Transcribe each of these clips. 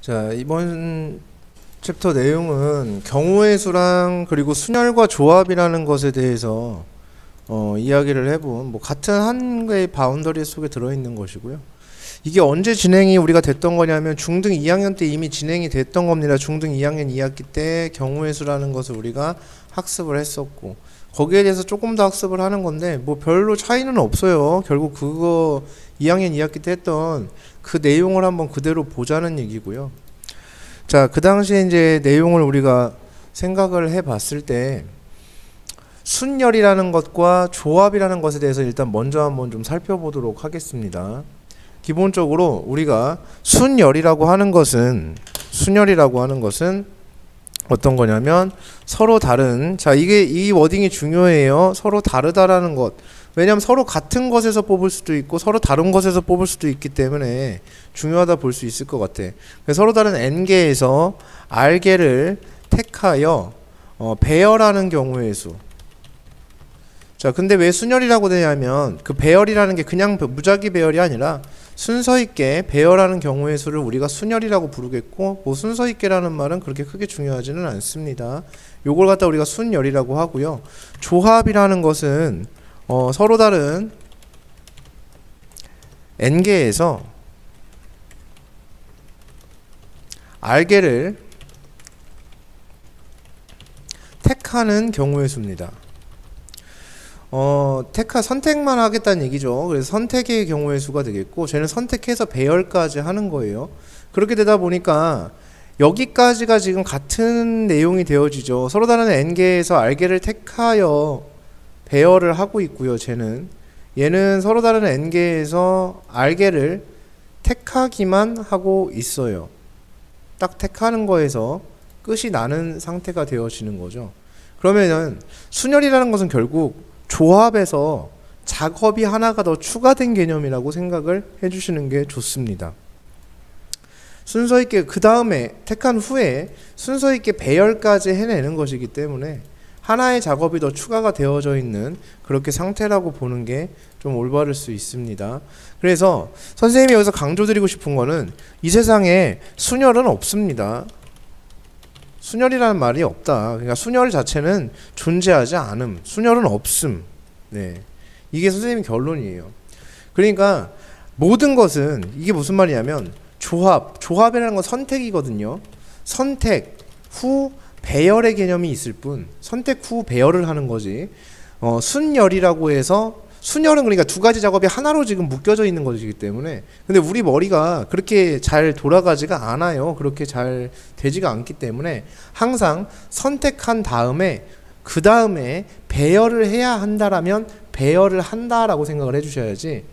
자, 이번 챕터 내용은 경우의 수랑 그리고 순열과 조합이라는 것에 대해서 이야기를 해본 같은 한 개의 바운더리 속에 들어있는 것이고요. 이게 언제 진행이 우리가 됐던 거냐면 중등 2학년 때 이미 진행이 됐던 겁니다. 중등 2학년 2학기 때 경우의 수라는 것을 우리가 학습을 했었고 거기에 대해서 조금 더 학습을 하는 건데 별로 차이는 없어요. 결국 그거 2학년 2학기 때 했던 그 내용을 한번 그대로 보자는 얘기고요. 자, 그 당시에 이제 내용을 우리가 생각을 해 봤을 때 순열이라는 것과 조합이라는 것에 대해서 일단 먼저 한번 좀 살펴보도록 하겠습니다. 기본적으로 우리가 순열이라고 하는 것은 어떤 거냐면 서로 다른, 자, 이 워딩이 중요해요. 서로 다르다라는 것. 왜냐하면 서로 같은 것에서 뽑을 수도 있고 서로 다른 것에서 뽑을 수도 있기 때문에 중요하다 볼 수 있을 것 같아. 서로 다른 n개에서 r개를 택하여 배열하는 경우의 수. 자, 근데 왜 순열이라고 되냐면 그 배열이라는 게 그냥 무작위 배열이 아니라 순서 있게 배열하는 경우의 수를 우리가 순열이라고 부르겠고 순서 있게라는 말은 그렇게 크게 중요하지는 않습니다. 요걸 갖다 우리가 순열이라고 하고요. 조합이라는 것은 서로 다른 n개에서 r개를 택하는 경우의 수입니다. 선택만 하겠다는 얘기죠. 그래서 선택의 경우의 수가 되겠고 쟤는 선택해서 배열까지 하는 거예요. 그렇게 되다 보니까 여기까지가 지금 같은 내용이 되어지죠. 서로 다른 n개에서 r개를 택하여 배열을 하고 있고요. 얘는 서로 다른 n개에서 r개를 택하기만 하고 있어요. 딱 택하는 거에서 끝이 나는 상태가 되어지는 거죠. 그러면은 순열이라는 것은 결국 조합에서 작업이 하나가 더 추가된 개념이라고 생각을 해주시는 게 좋습니다. 순서 있게 그 다음에 택한 후에 순서 있게 배열까지 해내는 것이기 때문에 하나의 작업이 더 추가가 되어져 있는 그렇게 상태라고 보는 게 좀 올바를 수 있습니다. 그래서 선생님이 여기서 강조드리고 싶은 거는 이 세상에 순열은 없습니다. 순열이라는 말이 없다. 그러니까 순열 자체는 존재하지 않음. 순열은 없음. 네. 이게 선생님 결론이에요. 그러니까 모든 것은 이게 무슨 말이냐면 조합이라는 건 선택이거든요. 선택 후 배열의 개념이 있을 뿐 선택 후 배열을 하는 거지. 순열이라고 해서 순열은 그러니까 두 가지 작업이 하나로 지금 묶여져 있는 것이기 때문에 근데 우리 머리가 그렇게 잘 돌아가지가 않아요. 그렇게 잘 되지가 않기 때문에 항상 선택한 다음에 그 다음에 배열을 해야 한다라면 배열을 한다라고 생각을 해주셔야지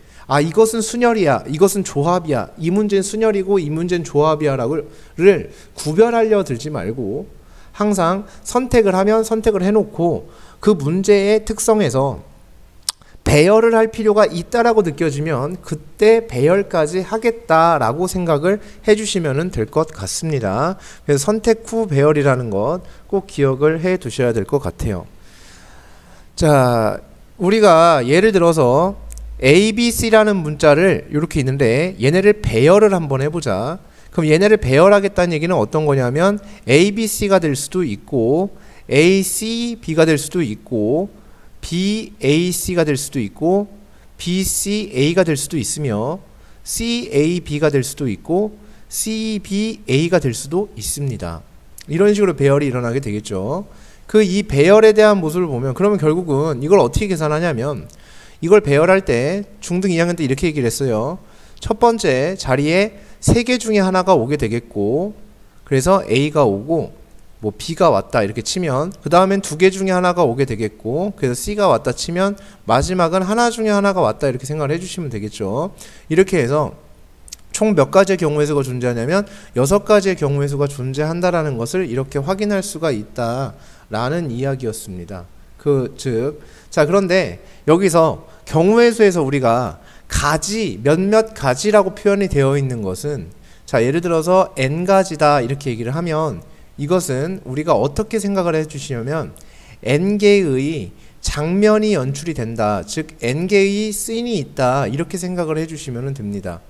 이것은 순열이야 이것은 조합이야 이 문제는 순열이고 이 문제는 조합이야 를 구별하려 들지 말고 항상 선택을 하면 선택을 해놓고 그 문제의 특성에서 배열을 할 필요가 있다라고 느껴지면 그때 배열까지 하겠다라고 생각을 해주시면 될 것 같습니다. 그래서 선택 후 배열이라는 것 꼭 기억을 해 두셔야 될 것 같아요. 자, 우리가 예를 들어서 A, B, C라는 문자를 이렇게 있는데 얘네를 배열을 한번 해보자. 그럼 얘네를 배열하겠다는 얘기는 어떤 거냐면 A, B, C가 될 수도 있고 A, C, B가 될 수도 있고 B, A, C가 될 수도 있고 B, C, A가 될 수도 있으며 C, A, B가 될 수도 있고 C, B, A가 될 수도 있습니다. 이런 식으로 배열이 일어나게 되겠죠. 이 배열에 대한 모습을 보면 그러면 결국은 이걸 어떻게 계산하냐면 이걸 배열할 때 중등 2학년 때 이렇게 얘기를 했어요. 첫 번째 자리에 3개 중에 하나가 오게 되겠고 그래서 A가 오고 B가 왔다 이렇게 치면 그 다음엔 2개 중에 하나가 오게 되겠고 그래서 C가 왔다 치면 마지막은 하나 중에 하나가 왔다 이렇게 생각을 해주시면 되겠죠. 이렇게 해서 총 몇 가지의 경우의 수가 존재하냐면 6가지의 경우의 수가 존재한다라는 것을 이렇게 확인할 수가 있다라는 이야기였습니다. 자, 그런데 여기서 경우의 수에서 우리가 몇몇 가지라고 표현이 되어 있는 것은 자, 예를 들어서 n가지다 이렇게 얘기를 하면 이것은 우리가 어떻게 생각을 해주시냐면 n개의 장면이 연출이 된다. 즉 n개의 씬이 있다. 이렇게 생각을 해주시면 됩니다.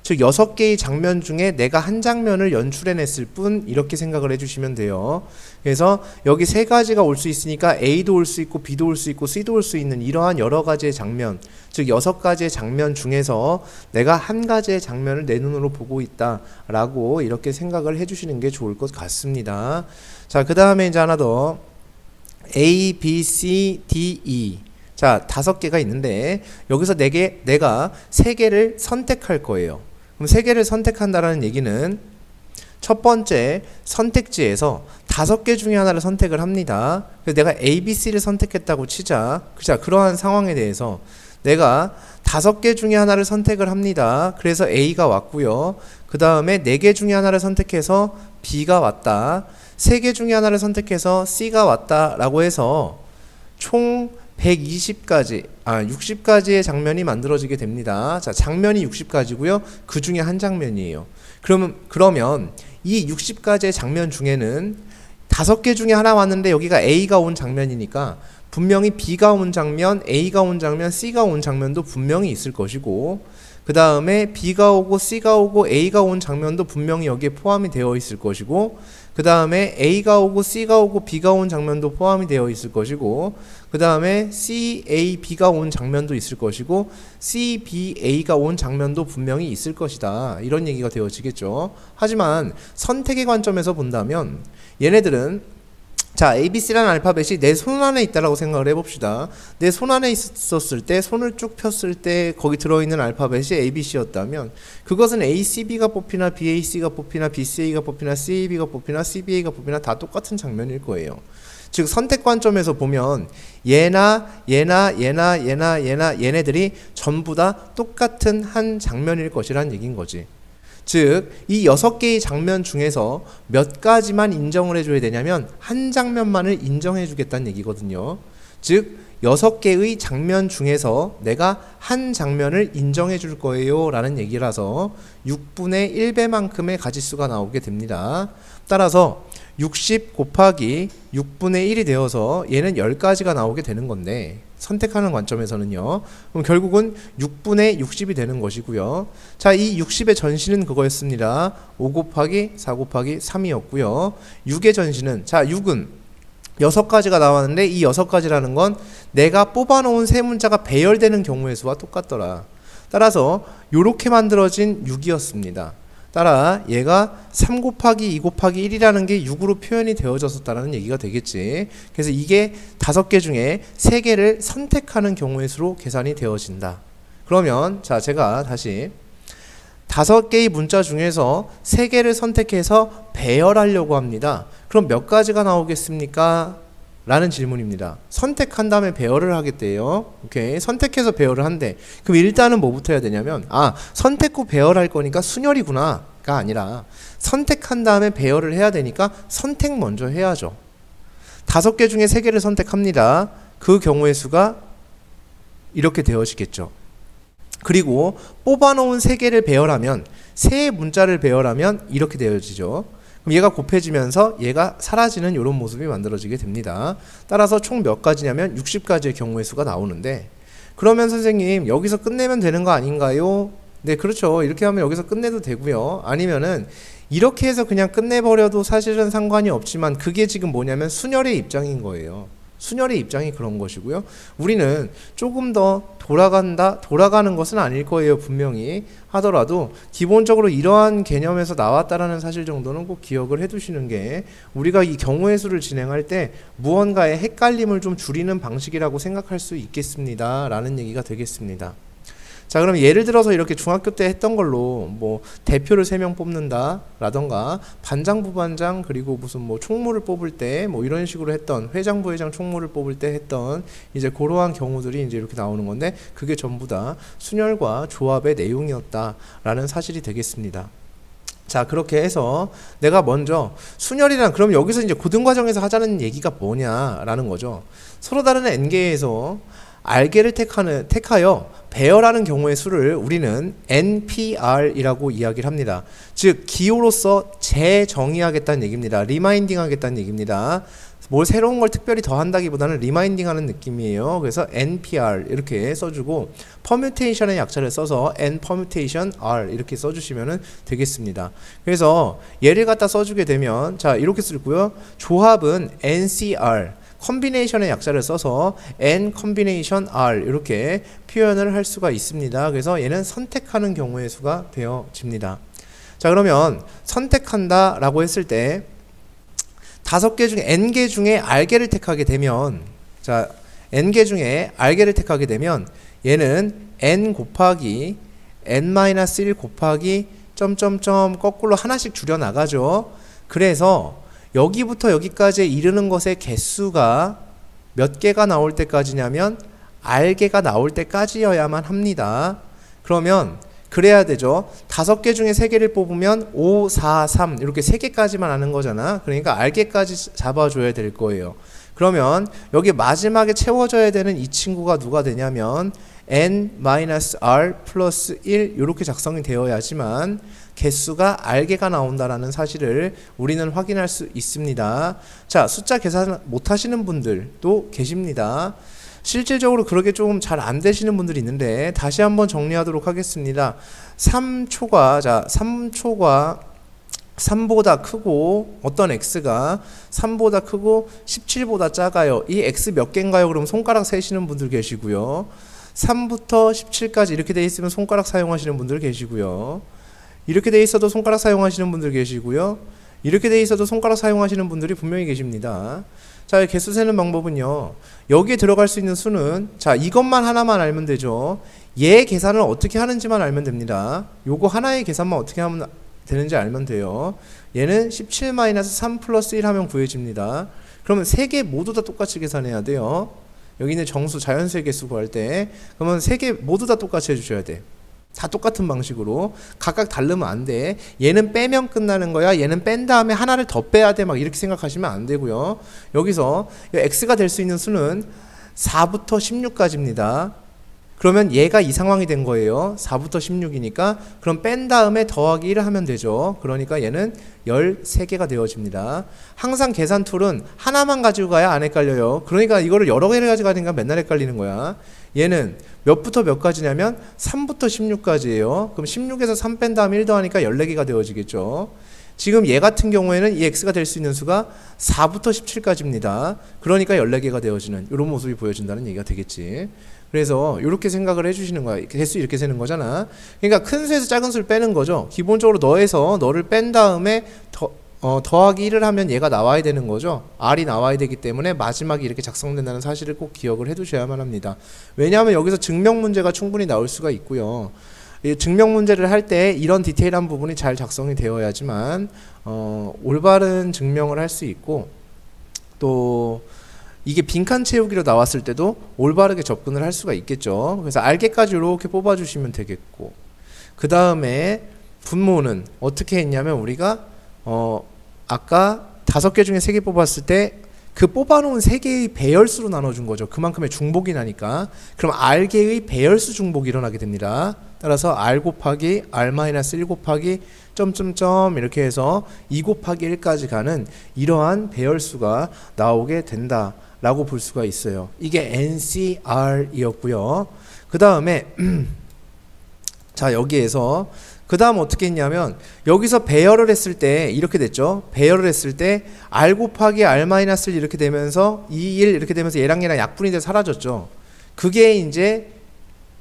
즉 6개의 장면 중에 내가 한 장면을 연출해냈을 뿐, 이렇게 생각을 해주시면 돼요. 그래서 여기 세 가지가 올 수 있으니까 A도 올 수 있고 B도 올 수 있고 C도 올 수 있는 이러한 여러 가지의 장면, 즉 6가지의 장면 중에서 내가 한 가지의 장면을 내 눈으로 보고 있다 라고 이렇게 생각을 해주시는 게 좋을 것 같습니다. 자, 그 다음에 이제 하나 더 A, B, C, D, E. 자, 5개가 있는데 여기서 내가 3개를 선택할 거예요. 그럼 3개를 선택한다라는 얘기는 첫 번째 선택지에서 5개 중에 하나를 선택을 합니다. 그래서 내가 A, B, C를 선택했다고 치자. 자, 그러한 상황에 대해서 내가 5개 중에 하나를 선택을 합니다. 그래서 A가 왔고요. 그 다음에 4개 중에 하나를 선택해서 B가 왔다. 3개 중에 하나를 선택해서 C가 왔다 라고 해서 총 60가지의 장면이 만들어지게 됩니다. 자, 장면이 60가지고요. 그 중에 한 장면이에요. 그러면 이 60가지의 장면 중에는 5개 중에 하나 왔는데 여기가 A가 온 장면이니까 분명히 B가 온 장면, A가 온 장면, C가 온 장면도 분명히 있을 것이고, 그 다음에 B가 오고 C가 오고 A가 온 장면도 분명히 여기에 포함이 되어 있을 것이고, 그 다음에 A가 오고 C가 오고 B가 온 장면도 포함이 되어 있을 것이고, 그 다음에 C, A, B가 온 장면도 있을 것이고, C, B, A가 온 장면도 분명히 있을 것이다. 이런 얘기가 되어지겠죠. 하지만 선택의 관점에서 본다면 얘네들은, 자, ABC라는 알파벳이 내 손 안에 있다라고 생각을 해봅시다. 내 손 안에 있었을 때, 손을 쭉 폈을 때 거기 들어있는 알파벳이 ABC였다면 그것은 ACB가 뽑히나 BAC가 뽑히나 BCA가 뽑히나 CAB가 뽑히나 CBA가 뽑히나 다 똑같은 장면일 거예요. 즉 선택 관점에서 보면 얘네들이 전부 다 똑같은 한 장면일 것이란 얘기인 거지. 즉 이 6개의 장면 중에서 몇 가지만 인정을 해줘야 되냐면 한 장면만을 인정해 주겠다는 얘기거든요. 즉 6개의 장면 중에서 내가 한 장면을 인정해 줄 거예요 라는 얘기라서 6분의 1배만큼의 가지수가 나오게 됩니다. 따라서 60 곱하기 6분의 1이 되어서 얘는 10가지가 나오게 되는 건데, 선택하는 관점에서는요. 그럼 결국은 6분의 60이 되는 것이고요. 자, 이 60의 전신은 그거였습니다. 5 곱하기 4 곱하기 3이었고요. 6의 전신은, 자, 6은 6가지가 나왔는데 이 6가지라는 건 내가 뽑아놓은 세 문자가 배열되는 경우의 수와 똑같더라. 따라서 이렇게 만들어진 6이었습니다. 따라 얘가 3 곱하기 2 곱하기 1이라는 게 6으로 표현이 되어졌었다는 얘기가 되겠지. 그래서 이게 5개 중에 3개를 선택하는 경우의 수로 계산이 되어진다. 그러면 자, 제가 다시 5개의 문자 중에서 3개를 선택해서 배열하려고 합니다. 그럼 몇 가지가 나오겠습니까? 라는 질문입니다. 선택한 다음에 배열을 하겠대요. 오케이. 선택해서 배열을 한대. 그럼 일단은 뭐부터 해야 되냐면, 선택 후 배열할 거니까 순열이구나 가 아니라 선택한 다음에 배열을 해야 되니까 선택 먼저 해야죠. 5개 중에 3개를 선택합니다. 그 경우의 수가 이렇게 되어지겠죠. 그리고 뽑아놓은 3개를 배열하면, 3 문자를 배열하면 이렇게 되어지죠. 그럼 얘가 곱해지면서 얘가 사라지는 이런 모습이 만들어지게 됩니다. 따라서 총 몇 가지냐면 60가지의 경우의 수가 나오는데, 그러면 선생님 여기서 끝내면 되는 거 아닌가요? 네, 그렇죠. 이렇게 하면 여기서 끝내도 되고요. 아니면은 이렇게 해서 그냥 끝내버려도 사실은 상관이 없지만 그게 지금 뭐냐면 순열의 입장인 거예요. 순열의 입장이 그런 것이고요. 우리는 조금 더 돌아가는 것은 아닐 거예요. 분명히 하더라도 기본적으로 이러한 개념에서 나왔다라는 사실 정도는 꼭 기억을 해두시는 게, 우리가 이 경우의 수를 진행할 때 무언가의 헷갈림을 좀 줄이는 방식이라고 생각할 수 있겠습니다 라는 얘기가 되겠습니다. 자, 그럼 예를 들어서 이렇게 중학교 때 했던 걸로 뭐 대표를 3명 뽑는다 라던가 반장 부반장 그리고 무슨 뭐 총무를 뽑을 때 뭐 이런 식으로 했던, 회장 부회장 총무를 뽑을 때 했던 이제 그러한 경우들이 이제 이렇게 나오는 건데, 그게 전부 다 순열과 조합의 내용이었다 라는 사실이 되겠습니다. 자, 그렇게 해서 내가 먼저 순열이란, 그럼 여기서 이제 고등과정에서 하자는 얘기가 뭐냐라는 거죠. 서로 다른 n개에서 r개를 택하여 배열하는 경우의 수를 우리는 NPR이라고 이야기를 합니다. 즉 기호로서 재정의하겠다는 얘기입니다. 리마인딩 하겠다는 얘기입니다. 뭘 새로운 걸 특별히 더한다기보다는 리마인딩하는 느낌이에요. 그래서 NPR 이렇게 써주고 퍼뮤테이션의 약자를 써서 N 퍼뮤테이션 R 이렇게 써주시면 되겠습니다. 그래서 얘를 갖다 써주게 되면 자 이렇게 쓰고요. 조합은 NCR 컨비네이션의 약자를 써서 N 컨비네이션 R 이렇게 표현을 할 수가 있습니다. 그래서 얘는 선택하는 경우의 수가 되어집니다. 자 그러면 선택한다 라고 했을 때 5개 중에 N개 중에 R개를 택하게 되면 자 N개 중에 R개를 택하게 되면 얘는 N 곱하기 N-1 곱하기 점점점 거꾸로 하나씩 줄여 나가죠. 그래서 여기부터 여기까지 이르는 것의 개수가 몇 개가 나올 때까지냐면 R개가 나올 때까지여야만 합니다. 그러면 그래야 되죠. 5개 중에 3개를 뽑으면 5, 4, 3 이렇게 3개까지만 하는 거잖아. 그러니까 R개까지 잡아줘야 될 거예요. 그러면 여기 마지막에 채워져야 되는 이 친구가 누가 되냐면 N-R 플러스 1 이렇게 작성이 되어야지만 개수가 R개가 나온다라는 사실을 우리는 확인할 수 있습니다. 자, 숫자 계산 못 하시는 분들도 계십니다. 실질적으로 그렇게 좀 잘 안 되시는 분들이 있는데 다시 한번 정리하도록 하겠습니다. 3초가 3보다 크고 어떤 x가 3보다 크고 17보다 작아요. 이 x 몇 개인가요? 그럼 손가락 세시는 분들 계시고요. 3부터 17까지 이렇게 돼 있으면 손가락 사용하시는 분들 계시고요. 이렇게 돼 있어도 손가락 사용하시는 분들 계시고요. 이렇게 돼 있어도 손가락 사용하시는 분들이 분명히 계십니다. 자, 개수 세는 방법은요. 여기에 들어갈 수 있는 수는 자, 이것만 하나만 알면 되죠. 얘 계산을 어떻게 하는지만 알면 됩니다. 요거 하나의 계산만 어떻게 하면 되는지 알면 돼요. 얘는 17-3 플러스 1 하면 구해집니다. 그러면 3개 모두 다 똑같이 계산해야 돼요. 여기 있는 정수 자연수의 개수 구할 때 그러면 3개 모두 다 똑같이 해주셔야 돼. 다 똑같은 방식으로 각각 다르면 안 돼. 얘는 빼면 끝나는 거야. 얘는 뺀 다음에 하나를 더 빼야 돼. 막 이렇게 생각하시면 안 되고요. 여기서 x가 될 수 있는 수는 4부터 16까지입니다. 그러면 얘가 이 상황이 된 거예요. 4부터 16이니까 그럼 뺀 다음에 더하기 1을 하면 되죠. 그러니까 얘는 13개가 되어집니다. 항상 계산 툴은 하나만 가지고 가야 안 헷갈려요. 그러니까 이거를 여러 개를 가지고 가니까 맨날 헷갈리는 거야. 얘는 몇부터 몇까지냐면 3부터 16까지예요. 그럼 16에서 3 뺀 다음에 1 더하니까 14개가 되어지겠죠. 지금 얘 같은 경우에는 이 x가 될 수 있는 수가 4부터 17까지입니다. 그러니까 14개가 되어지는 이런 모습이 보여진다는 얘기가 되겠지. 그래서 이렇게 생각을 해주시는 거야. 개수 이렇게 세는 거잖아. 그러니까 큰 수에서 작은 수를 빼는 거죠. 기본적으로 너에서 너를 뺀 다음에 더하기 1을 하면 얘가 나와야 되는 거죠. R이 나와야 되기 때문에 마지막에 이렇게 작성된다는 사실을 꼭 기억을 해두셔야만 합니다. 왜냐하면 여기서 증명 문제가 충분히 나올 수가 있고요. 이 증명 문제를 할 때 이런 디테일한 부분이 잘 작성이 되어야지만 올바른 증명을 할 수 있고 또 이게 빈칸 채우기로 나왔을 때도 올바르게 접근을 할 수가 있겠죠. 그래서 R개까지 이렇게 뽑아주시면 되겠고 그 다음에 분모는 어떻게 했냐면 우리가 아까 5개 중에 3개 뽑았을 때 그 뽑아놓은 3개의 배열수로 나눠준 거죠. 그만큼의 중복이 나니까. 그럼 R개의 배열수 중복이 일어나게 됩니다. 따라서 R 곱하기 R-1 곱하기 점점점 이렇게 해서 2 곱하기 1까지 가는 이러한 배열수가 나오게 된다 라고 볼 수가 있어요. 이게 NCR이었고요. 그 다음에 자 여기에서 그 다음 어떻게 했냐면 여기서 배열을 했을 때 이렇게 됐죠. 배열을 했을 때 R 곱하기 R-1 이렇게 되면서 2, 1 이렇게 되면서 얘랑 약분이 돼 사라졌죠. 그게 이제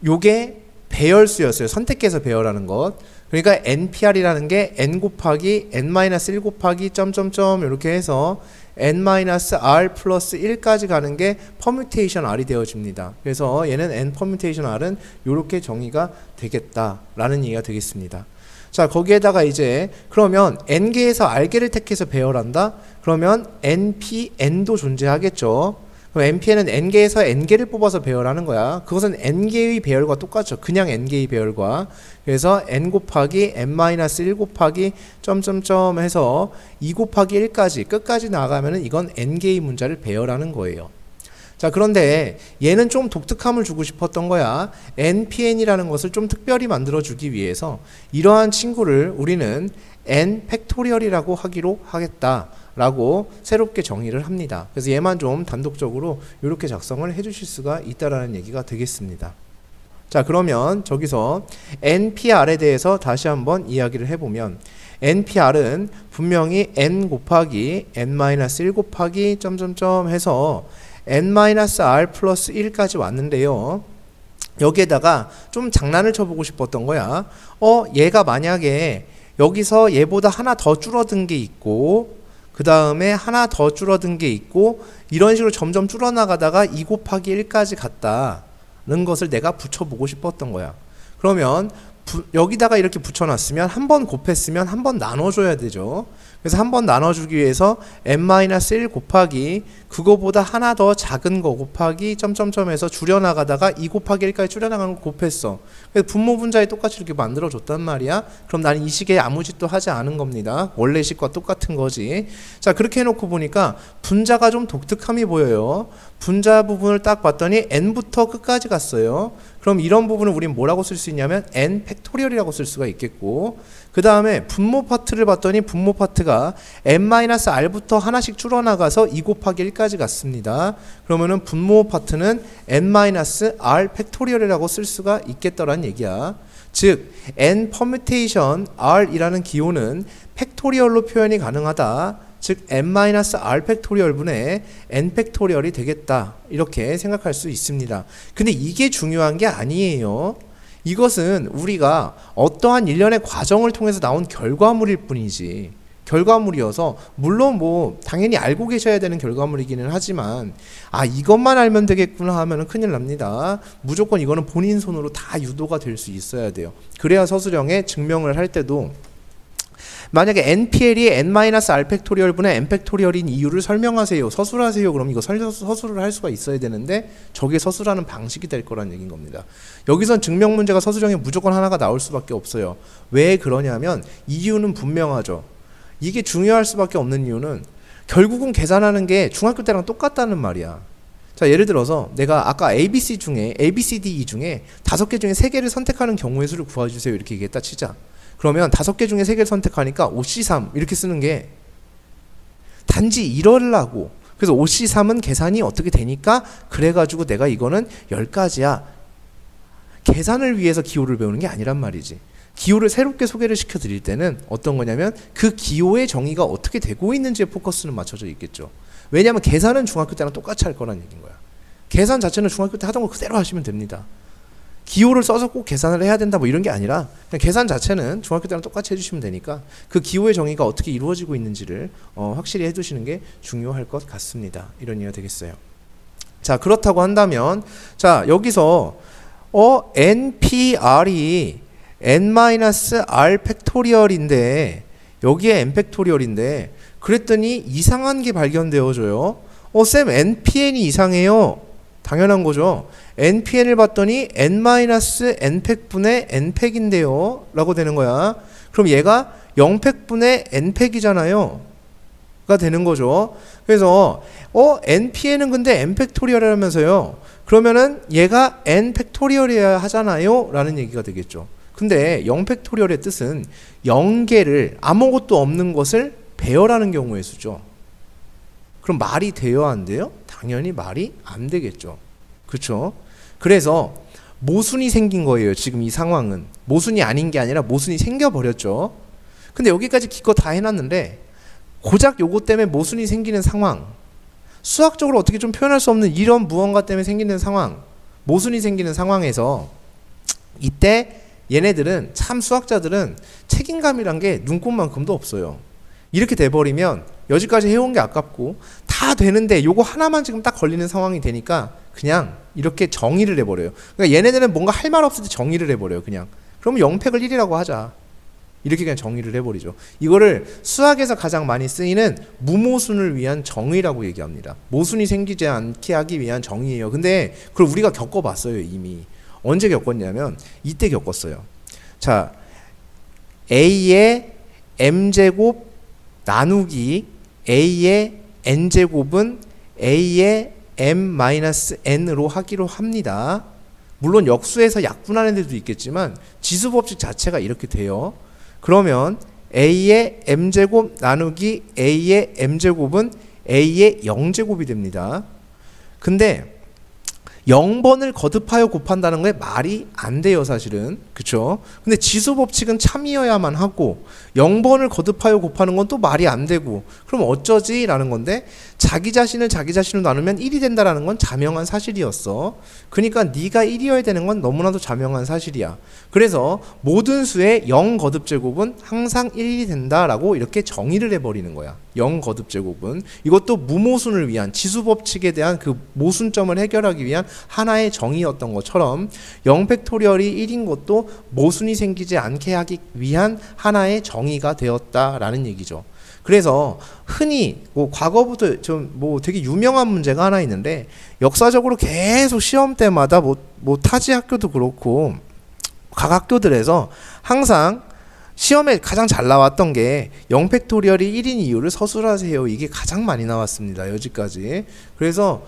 요게 배열수였어요. 선택해서 배열하는 것. 그러니까 NPR이라는 게 N 곱하기 N-1 곱하기 점점점 이렇게 해서 N-R 플러스 1까지 가는 게 퍼뮤테이션 R이 되어집니다. 그래서 얘는 N 퍼뮤테이션 R은 이렇게 정의가 되겠다라는 얘기가 되겠습니다. 자 거기에다가 이제 그러면 N개에서 R개를 택해서 배열한다? 그러면 NPN도 존재하겠죠. 그럼 NPN은 N개에서 N개를 뽑아서 배열하는 거야. 그것은 N개의 배열과 똑같죠. 그냥 N개의 배열과. 그래서 N 곱하기 N-1 곱하기 점점점 해서 2 곱하기 1까지 끝까지 나가면은 이건 N개의 문자를 배열하는 거예요. 자 그런데 얘는 좀 독특함을 주고 싶었던 거야. NPN이라는 것을 좀 특별히 만들어 주기 위해서 이러한 친구를 우리는 N 팩토리얼이라고 하기로 하겠다 라고 새롭게 정의를 합니다. 그래서 얘만 좀 단독적으로 이렇게 작성을 해 주실 수가 있다라는 얘기가 되겠습니다. 자, 그러면 저기서 NPR에 대해서 다시 한번 이야기를 해보면 NPR은 분명히 n 곱하기 n-1 곱하기 점점점 해서 n-r 플러스 1까지 왔는데요. 여기에다가 좀 장난을 쳐보고 싶었던 거야. 얘가 만약에 여기서 얘보다 하나 더 줄어든 게 있고 그 다음에 하나 더 줄어든 게 있고 이런 식으로 점점 줄어나가다가 2 곱하기 1까지 갔다는 것을 내가 붙여보고 싶었던 거야. 그러면 여기다가 이렇게 붙여놨으면 한 번 곱했으면 한 번 나눠줘야 되죠. 그래서 한 번 나눠주기 위해서 n-1 곱하기 그거보다 하나 더 작은 거 곱하기 점점점 해서 줄여나가다가 2 곱하기 1까지 줄여나가는 거 곱했어. 그래서 분모 분자에 똑같이 이렇게 만들어줬단 말이야. 그럼 나는 이 식에 아무 짓도 하지 않은 겁니다. 원래 식과 똑같은 거지. 자, 그렇게 해놓고 보니까 분자가 좀 독특함이 보여요. 분자 부분을 딱 봤더니 n부터 끝까지 갔어요. 그럼 이런 부분을 우린 뭐라고 쓸 수 있냐면 n 팩토리얼이라고 쓸 수가 있겠고, 그 다음에 분모 파트를 봤더니 분모 파트가 n-r부터 하나씩 줄어나가서 2 곱하기 1까지 갔습니다. 그러면은 분모 파트는 n-r 팩토리얼이라고 쓸 수가 있겠다라는 얘기야. 즉 n 퍼뮤테이션 r이라는 기호는 팩토리얼로 표현이 가능하다. 즉 n-r 팩토리얼 분의 n 팩토리얼이 되겠다, 이렇게 생각할 수 있습니다. 근데 이게 중요한 게 아니에요. 이것은 우리가 어떠한 일련의 과정을 통해서 나온 결과물일 뿐이지, 결과물이어서 물론 뭐 당연히 알고 계셔야 되는 결과물이기는 하지만 이것만 알면 되겠구나 하면은 큰일 납니다. 무조건 이거는 본인 손으로 다 유도가 될 수 있어야 돼요. 그래야 서술형에 증명을 할 때도 만약에 NPL이 n-r 팩토리얼 분의 n 팩토리얼인 이유를 설명하세요, 서술하세요, 그럼 이거 서술을 할 수가 있어야 되는데 저게 서술하는 방식이 될 거란 얘기인 겁니다. 여기선 증명 문제가 서술형에 무조건 하나가 나올 수밖에 없어요. 왜 그러냐면 이유는 분명하죠. 이게 중요할 수밖에 없는 이유는 결국은 계산하는 게 중학교 때랑 똑같다는 말이야. 자, 예를 들어서 내가 아까 ABC 중에 ABCDE 중에 5개 중에 3개를 선택하는 경우의 수를 구해주세요 이렇게 얘기했다 치자. 그러면 5개 중에 3개를 선택하니까 5C3 이렇게 쓰는 게 단지 이러려고, 그래서 5C3은 계산이 어떻게 되니까 그래가지고 내가 이거는 10가지야 계산을 위해서 기호를 배우는 게 아니란 말이지. 기호를 새롭게 소개를 시켜드릴 때는 어떤 거냐면 그 기호의 정의가 어떻게 되고 있는지에 포커스는 맞춰져 있겠죠. 왜냐하면 계산은 중학교 때랑 똑같이 할 거란 얘기인 거야. 계산 자체는 중학교 때 하던 거 그대로 하시면 됩니다. 기호를 써서 꼭 계산을 해야 된다 뭐 이런 게 아니라 그냥 계산 자체는 중학교 때랑 똑같이 해주시면 되니까 그 기호의 정의가 어떻게 이루어지고 있는지를 확실히 해두시는 게 중요할 것 같습니다. 이런 이해가 되겠어요. 자, 그렇다고 한다면 자, 여기서 NPR이 n-r 팩토리얼인데 여기에 n 팩토리얼인데 그랬더니 이상한 게 발견되어져요. 쌤 NPN이 이상해요. 당연한 거죠. NPN을 봤더니 n-n 팩분의 n 팩인데요 라고 되는 거야. 그럼 얘가 0 팩분의 n 팩이잖아요 가 되는 거죠. 그래서 NPN은 근데 n 팩토리얼이라면서요. 그러면은 얘가 n 팩토리얼이어야 하잖아요 라는 얘기가 되겠죠. 근데 0 팩토리얼의 뜻은 0개를 아무것도 없는 것을 배열하는 경우의 수죠. 그럼 말이 돼요, 안 돼요? 당연히 말이 안 되겠죠. 그렇죠? 그래서 모순이 생긴 거예요. 지금 이 상황은 모순이 아닌 게 아니라 모순이 생겨버렸죠. 근데 여기까지 기껏 다 해놨는데 고작 요거 때문에 모순이 생기는 상황, 수학적으로 어떻게 좀 표현할 수 없는 이런 무언가 때문에 생기는 상황, 모순이 생기는 상황에서 이때 얘네들은 참 수학자들은 책임감이란 게 눈꼽만큼도 없어요. 이렇게 돼버리면 여지까지 해온 게 아깝고 다 되는데 요거 하나만 지금 딱 걸리는 상황이 되니까 그냥 이렇게 정의를 해버려요. 그러니까 얘네들은 뭔가 할 말 없을 때 정의를 해버려요. 그냥 그러면 0팩을 1이라고 하자, 이렇게 그냥 정의를 해버리죠. 이거를 수학에서 가장 많이 쓰이는 무모순을 위한 정의라고 얘기합니다. 모순이 생기지 않게 하기 위한 정의예요. 근데 그걸 우리가 겪어봤어요. 이미. 언제 겪었냐면 이때 겪었어요. 자, A의 m제곱 나누기 A의 n제곱은 A의 m-n으로 하기로 합니다. 물론 역수에서 약분하는 데도 있겠지만 지수법칙 자체가 이렇게 돼요. 그러면 a의 m제곱 나누기 a의 m제곱은 a의 0제곱이 됩니다. 근데 0번을 거듭하여 곱한다는 게 말이 안 돼요, 사실은. 그쵸? 근데 지수 법칙은 참이어야만 하고 0번을 거듭하여 곱하는 건 또 말이 안 되고, 그럼 어쩌지? 라는 건데, 자기 자신을 자기 자신으로 나누면 1이 된다라는 건 자명한 사실이었어. 그러니까 네가 1이어야 되는 건 너무나도 자명한 사실이야. 그래서 모든 수의 0 거듭제곱은 항상 1이 된다라고 이렇게 정의를 해버리는 거야. 0 거듭제곱은. 이것도 무모순을 위한, 지수 법칙에 대한 그 모순점을 해결하기 위한 하나의 정의였던 것처럼 0팩토리얼이 1인 것도 모순이 생기지 않게 하기 위한 하나의 정의가 되었다라는 얘기죠. 그래서 흔히 과거부터 좀 되게 유명한 문제가 하나 있는데, 역사적으로 계속 시험 때마다 타지 학교도 그렇고 각 학교들에서 항상 시험에 가장 잘 나왔던 게 0팩토리얼이 1인 이유를 서술하세요. 이게 가장 많이 나왔습니다. 여지까지. 그래서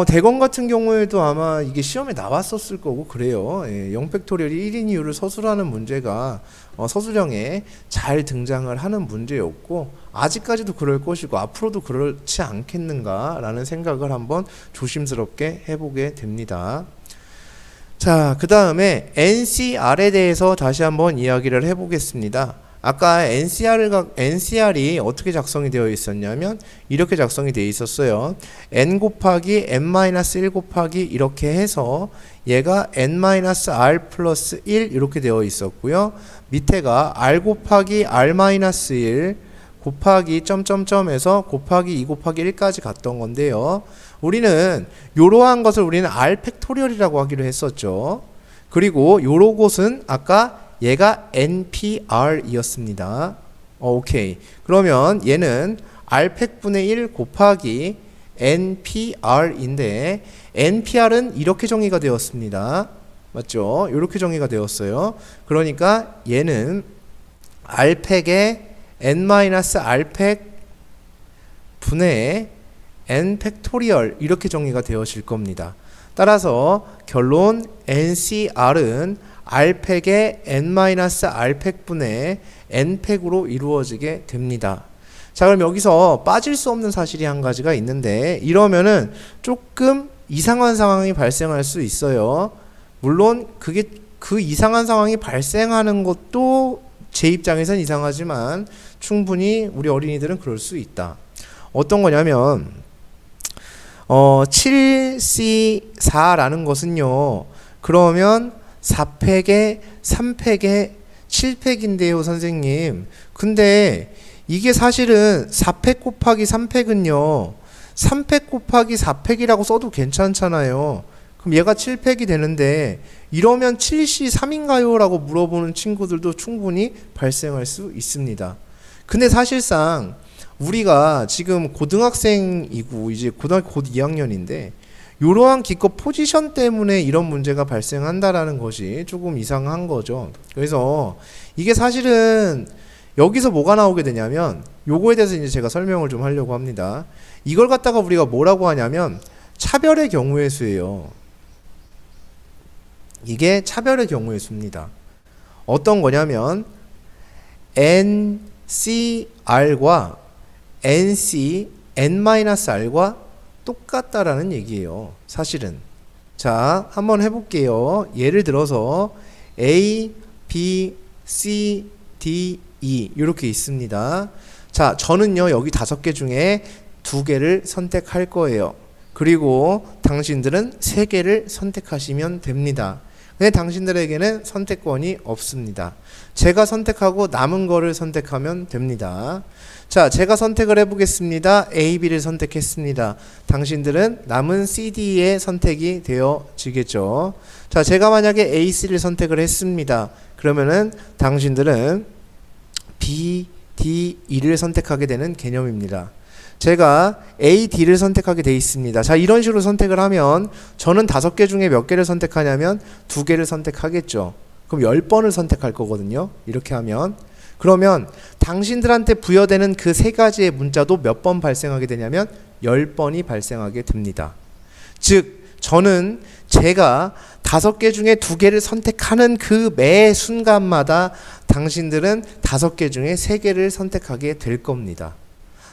대검 같은 경우에도 아마 이게 시험에 나왔었을 거고 그래요. 0팩토리얼이 1인 이유를 서술하는 문제가 서술형에 잘 등장을 하는 문제였고, 아직까지도 그럴 것이고 앞으로도 그렇지 않겠는가라는 생각을 한번 조심스럽게 해보게 됩니다. 자, 그 다음에 NCR에 대해서 다시 한번 이야기를 해보겠습니다. 아까 NCR이 어떻게 작성이 되어 있었냐면 이렇게 작성이 되어 있었어요. n 곱하기 n-1 곱하기 이렇게 해서 얘가 n-r 플러스 1 이렇게 되어 있었고요. 밑에가 r 곱하기 r-1 곱하기 점점점에서 곱하기 2 곱하기 1까지 갔던 건데요. 우리는 이러한 것을 우리는 r 팩토리얼이라고 하기로 했었죠. 그리고 요러 곳은 아까 얘가 npr이었습니다. 오케이. 그러면 얘는 r 팩분의 1 곱하기 npr인데 npr은 이렇게 정의가 되었습니다. 맞죠? 이렇게 정의가 되었어요. 그러니까 얘는 r 팩의 n-r 팩 분의 n 팩토리얼 이렇게 정의가 되어질 겁니다. 따라서 결론 NCR은 R팩의 n-R 팩분의 n팩으로 이루어지게 됩니다. 자, 그럼 여기서 빠질 수 없는 사실이 한 가지가 있는데, 이러면은 조금 이상한 상황이 발생할 수 있어요. 물론 그게 그 이상한 상황이 발생하는 것도 제 입장에선 이상하지만 충분히 우리 어린이들은 그럴 수 있다. 어떤 거냐면 7C4라는 것은요, 그러면 4팩에 3팩에 7팩인데요 선생님, 근데 이게 사실은 4팩 곱하기 3팩은요 3팩 곱하기 4팩이라고 써도 괜찮잖아요. 그럼 얘가 7팩이 되는데 이러면 7C3인가요? 라고 물어보는 친구들도 충분히 발생할 수 있습니다. 근데 사실상 우리가 지금 고등학생이고 이제 고등학교 곧 2학년인데 이러한 기껏 포지션 때문에 이런 문제가 발생한다라는 것이 조금 이상한 거죠. 그래서 이게 사실은 여기서 뭐가 나오게 되냐면, 요거에 대해서 이제 제가 설명을 좀 하려고 합니다. 이걸 갖다가 우리가 뭐라고 하냐면 차별의 경우의 수예요. 이게 차별의 경우의 수입니다. 어떤 거냐면 NCR과 NC, n-r과 똑같다라는 얘기예요. 사실은. 자, 한번 해볼게요. 예를 들어서 A, B, C, D, E 이렇게 있습니다. 자, 저는요 여기 5개 중에 2개를 선택할 거예요. 그리고 당신들은 3개를 선택하시면 됩니다. 근데 당신들에게는 선택권이 없습니다. 제가 선택하고 남은 거를 선택하면 됩니다. 자, 제가 선택을 해보겠습니다. A, B를 선택했습니다. 당신들은 남은 C, D의 선택이 되어지겠죠. 자, 제가 만약에 A, C를 선택을 했습니다. 그러면은 당신들은 B, D, E를 선택하게 되는 개념입니다. 제가 A, D를 선택하게 돼 있습니다. 자, 이런 식으로 선택을 하면 저는 5개 중에 몇 개를 선택하냐면 2개를 선택하겠죠. 그럼 10번을 선택할 거거든요. 이렇게 하면. 그러면 당신들한테 부여되는 그 3가지의 문자도 몇 번 발생하게 되냐면 10번이 발생하게 됩니다. 즉 저는 제가 5개 중에 2개를 선택하는 그 매 순간마다 당신들은 5개 중에 3개를 선택하게 될 겁니다.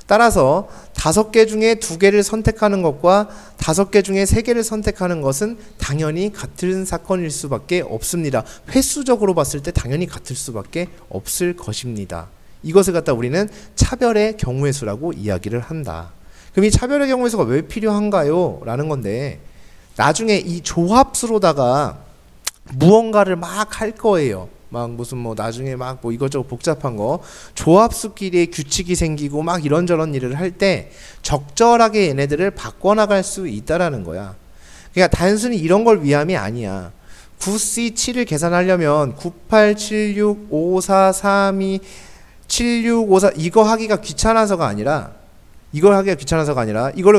따라서 5개 중에 2개를 선택하는 것과 5개 중에 3개를 선택하는 것은 당연히 같은 사건일 수밖에 없습니다. 횟수적으로 봤을 때 당연히 같을 수밖에 없을 것입니다. 이것을 갖다 우리는 차별의 경우의 수라고 이야기를 한다. 그럼 이 차별의 경우의 수가 왜 필요한가요? 라는 건데, 나중에 이 조합수로다가 무언가를 막 할 거예요. 막 무슨 뭐 나중에 막 뭐 이것저것 복잡한 거 조합수끼리의 규칙이 생기고 막 이런저런 일을 할 때 적절하게 얘네들을 바꿔나갈 수 있다라는 거야. 그러니까 단순히 이런 걸 위함이 아니야. 9C7을 계산하려면 98765432 7654 이거 하기가 귀찮아서가 아니라 이거를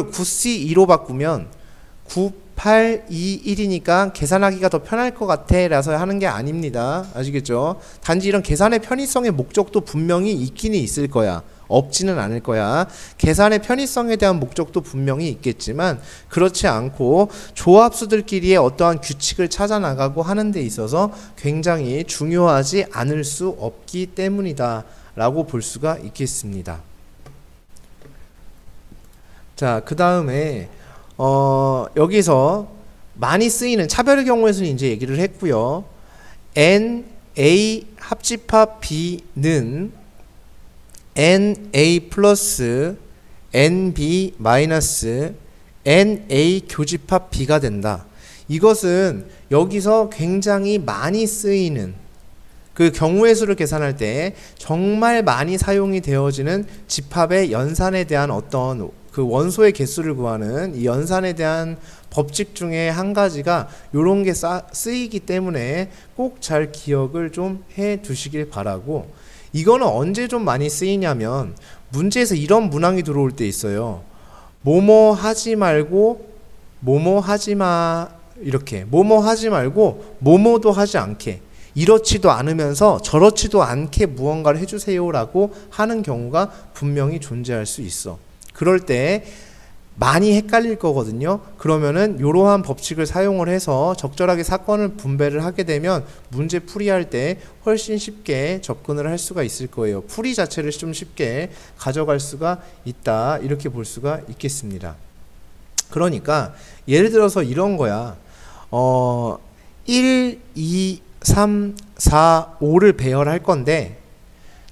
9C2로 바꾸면 9821이니까 계산하기가 더 편할 것 같아 라서 하는 게 아닙니다. 아시겠죠? 단지 이런 계산의 편의성의 목적도 분명히 있기는 있을 거야. 없지는 않을 거야. 계산의 편의성에 대한 목적도 분명히 있겠지만 그렇지 않고 조합수들끼리의 어떠한 규칙을 찾아 나가고 하는 데 있어서 굉장히 중요하지 않을 수 없기 때문이다 라고 볼 수가 있겠습니다. 자, 그 다음에 여기서 많이 쓰이는 차별의 경우에서는 이제 얘기를 했고요. N, A 합집합 B는 NA 플러스 NB 마이너스 NA 교집합 B가 된다. 이것은 여기서 굉장히 많이 쓰이는 그 경우의 수를 계산할 때 정말 많이 사용이 되어지는 집합의 연산에 대한 어떤 그 원소의 개수를 구하는 이 연산에 대한 법칙 중에 한 가지가 요런 게 쓰이기 때문에 꼭 잘 기억을 좀 해 두시길 바라고, 이거는 언제 좀 많이 쓰이냐면 문제에서 이런 문항이 들어올 때 있어요. 뭐뭐 하지 말고 뭐뭐 하지 마, 이렇게 뭐뭐 하지 말고 뭐뭐도 하지 않게, 이렇지도 않으면서 저렇지도 않게 무언가를 해주세요 라고 하는 경우가 분명히 존재할 수 있어. 그럴 때 많이 헷갈릴 거거든요. 그러면은 이러한 법칙을 사용을 해서 적절하게 사건을 분배를 하게 되면 문제 풀이할 때 훨씬 쉽게 접근을 할 수가 있을 거예요. 풀이 자체를 좀 쉽게 가져갈 수가 있다, 이렇게 볼 수가 있겠습니다. 그러니까 예를 들어서 이런 거야. 1, 2, 3, 4, 5를 배열할 건데,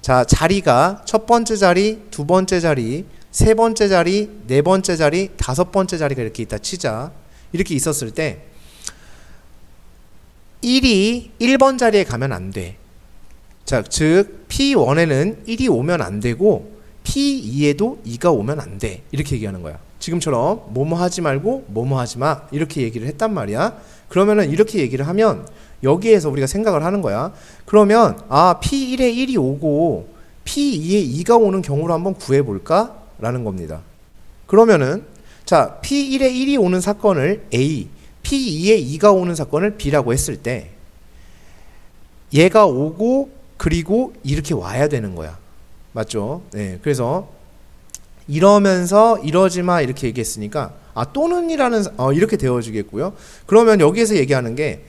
자, 자리가 첫 번째 자리, 두 번째 자리, 세 번째 자리, 네 번째 자리, 다섯 번째 자리가 이렇게 있다 치자. 이렇게 있었을 때 1이 1번 자리에 가면 안 돼. 자, 즉 P1에는 1이 오면 안 되고 P2에도 2가 오면 안 돼. 이렇게 얘기하는 거야. 지금처럼 뭐뭐 하지 말고 뭐뭐 하지 마, 이렇게 얘기를 했단 말이야. 그러면은 이렇게 얘기를 하면 여기에서 우리가 생각을 하는 거야. 그러면 P1에 1이 오고 P2에 2가 오는 경우를 한번 구해볼까? 라는 겁니다. 그러면은 자, P1에 1이 오는 사건을 A, P2에 2가 오는 사건을 B라고 했을 때 얘가 오고 그리고 이렇게 와야 되는 거야. 맞죠? 네, 그래서 이러면서 이러지마 이렇게 얘기했으니까 또는이라는 이렇게 되어지겠고요. 그러면 여기에서 얘기하는 게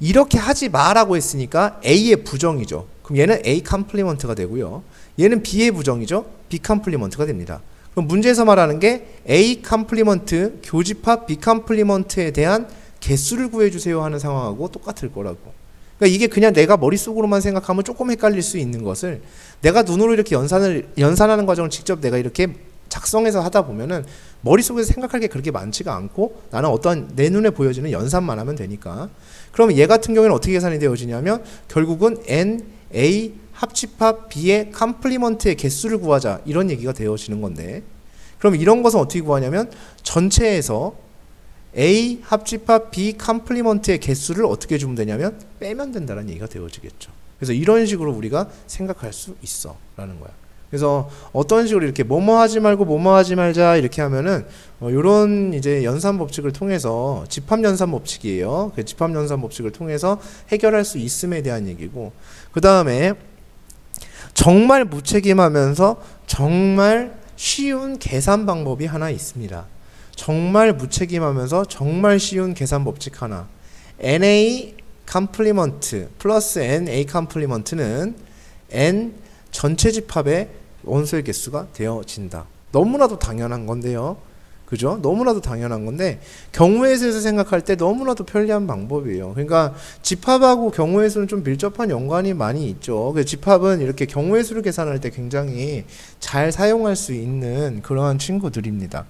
이렇게 하지 마라고 했으니까 A의 부정이죠. 그럼 얘는 A 컴플리먼트가 되고요. 얘는 B의 부정이죠. B 컴플리먼트가 됩니다. 그럼 문제에서 말하는 게 A 컴플리먼트 교집합 B 컴플리먼트에 대한 개수를 구해주세요 하는 상황하고 똑같을 거라고. 그러니까 이게 그냥 내가 머릿속으로만 생각하면 조금 헷갈릴 수 있는 것을 내가 눈으로 이렇게 연산하는 과정을 직접 내가 이렇게 작성해서 하다 보면은 머릿속에서 생각할 게 그렇게 많지가 않고 나는 어떠한 내 눈에 보여지는 연산만 하면 되니까. 그러면 얘 같은 경우에는 어떻게 계산이 되어지냐면 결국은 N, A 합집합 B의 컴플리먼트의 개수를 구하자, 이런 얘기가 되어지는 건데, 그럼 이런 것은 어떻게 구하냐면 전체에서 A 합집합 B 컴플리먼트의 개수를 어떻게 주면 되냐면 빼면 된다는 얘기가 되어지겠죠. 그래서 이런 식으로 우리가 생각할 수 있어 라는 거야. 그래서 어떤 식으로 이렇게 뭐뭐 하지 말고 뭐뭐 하지 말자 이렇게 하면은 요런 이제 연산 법칙을 통해서, 집합 연산 법칙이에요. 그 집합 연산 법칙을 통해서 해결할 수 있음에 대한 얘기고, 그 다음에 정말 무책임하면서 정말 쉬운 계산 방법이 하나 있습니다. 정말 무책임하면서 정말 쉬운 계산 법칙 하나. NA 컴플리먼트 플러스 NA 컴플리먼트는 N 전체 집합의 원소의 개수가 되어진다. 너무나도 당연한 건데요. 그죠? 너무나도 당연한 건데 경우의 수에서 생각할 때 너무나도 편리한 방법이에요. 그러니까 집합하고 경우의 수는 좀 밀접한 연관이 많이 있죠. 그 집합은 이렇게 경우의 수를 계산할 때 굉장히 잘 사용할 수 있는 그러한 친구들입니다.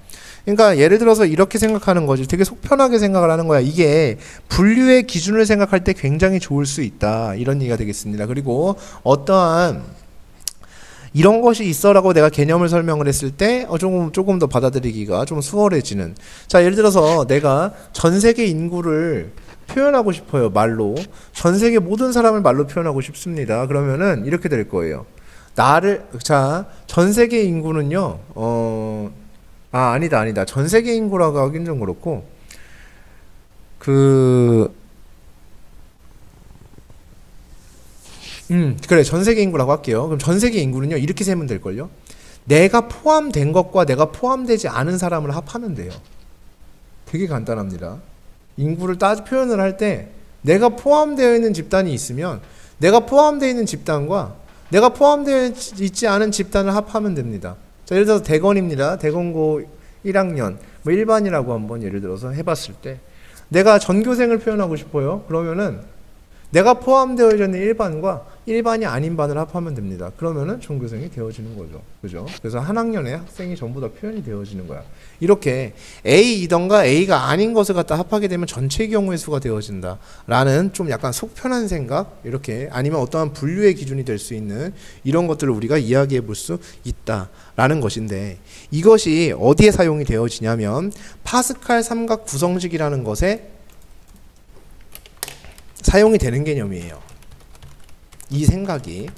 그러니까 예를 들어서 이렇게 생각하는 거지. 되게 속 편하게 생각을 하는 거야. 이게 분류의 기준을 생각할 때 굉장히 좋을 수 있다. 이런 얘기가 되겠습니다. 그리고 어떠한 이런 것이 있어라고 내가 개념을 설명을 했을 때 조금 더 받아들이기가 좀 수월해지는. 자, 예를 들어서 내가 전 세계 인구를 표현하고 싶어요. 말로. 전 세계 모든 사람을 말로 표현하고 싶습니다. 그러면은 이렇게 될 거예요. 전 세계 인구는요. 아니다. 전 세계 인구라고 하긴 좀 그렇고 그래, 전 세계 인구라고 할게요. 그럼 전 세계 인구는요, 이렇게 세면 될걸요? 내가 포함된 것과 내가 포함되지 않은 사람을 합하면 돼요. 되게 간단합니다. 인구를 표현을 할 때 내가 포함되어 있는 집단이 있으면 내가 포함되어 있는 집단과 내가 포함되어 있지 않은 집단을 합하면 됩니다. 자, 예를 들어서 대건입니다. 대건고 1학년 뭐 일반이라고 한번 예를 들어서 해봤을 때 내가 전교생을 표현하고 싶어요. 그러면은 내가 포함되어 있는 일반과 일반이 아닌 반을 합하면 됩니다. 그러면은 전교생이 되어지는 거죠. 그죠? 그래서 한 학년에 학생이 전부 다 표현이 되어지는 거야. 이렇게 A이던가 A가 아닌 것을 갖다 합하게 되면 전체 경우의 수가 되어진다. 라는 좀 약간 속 편한 생각, 이렇게 아니면 어떠한 분류의 기준이 될 수 있는 이런 것들을 우리가 이야기해 볼 수 있다. 라는 것인데 이것이 어디에 사용이 되어지냐면 파스칼 삼각 구성식이라는 것에 사용이 되는 개념이에요. 이 생각이.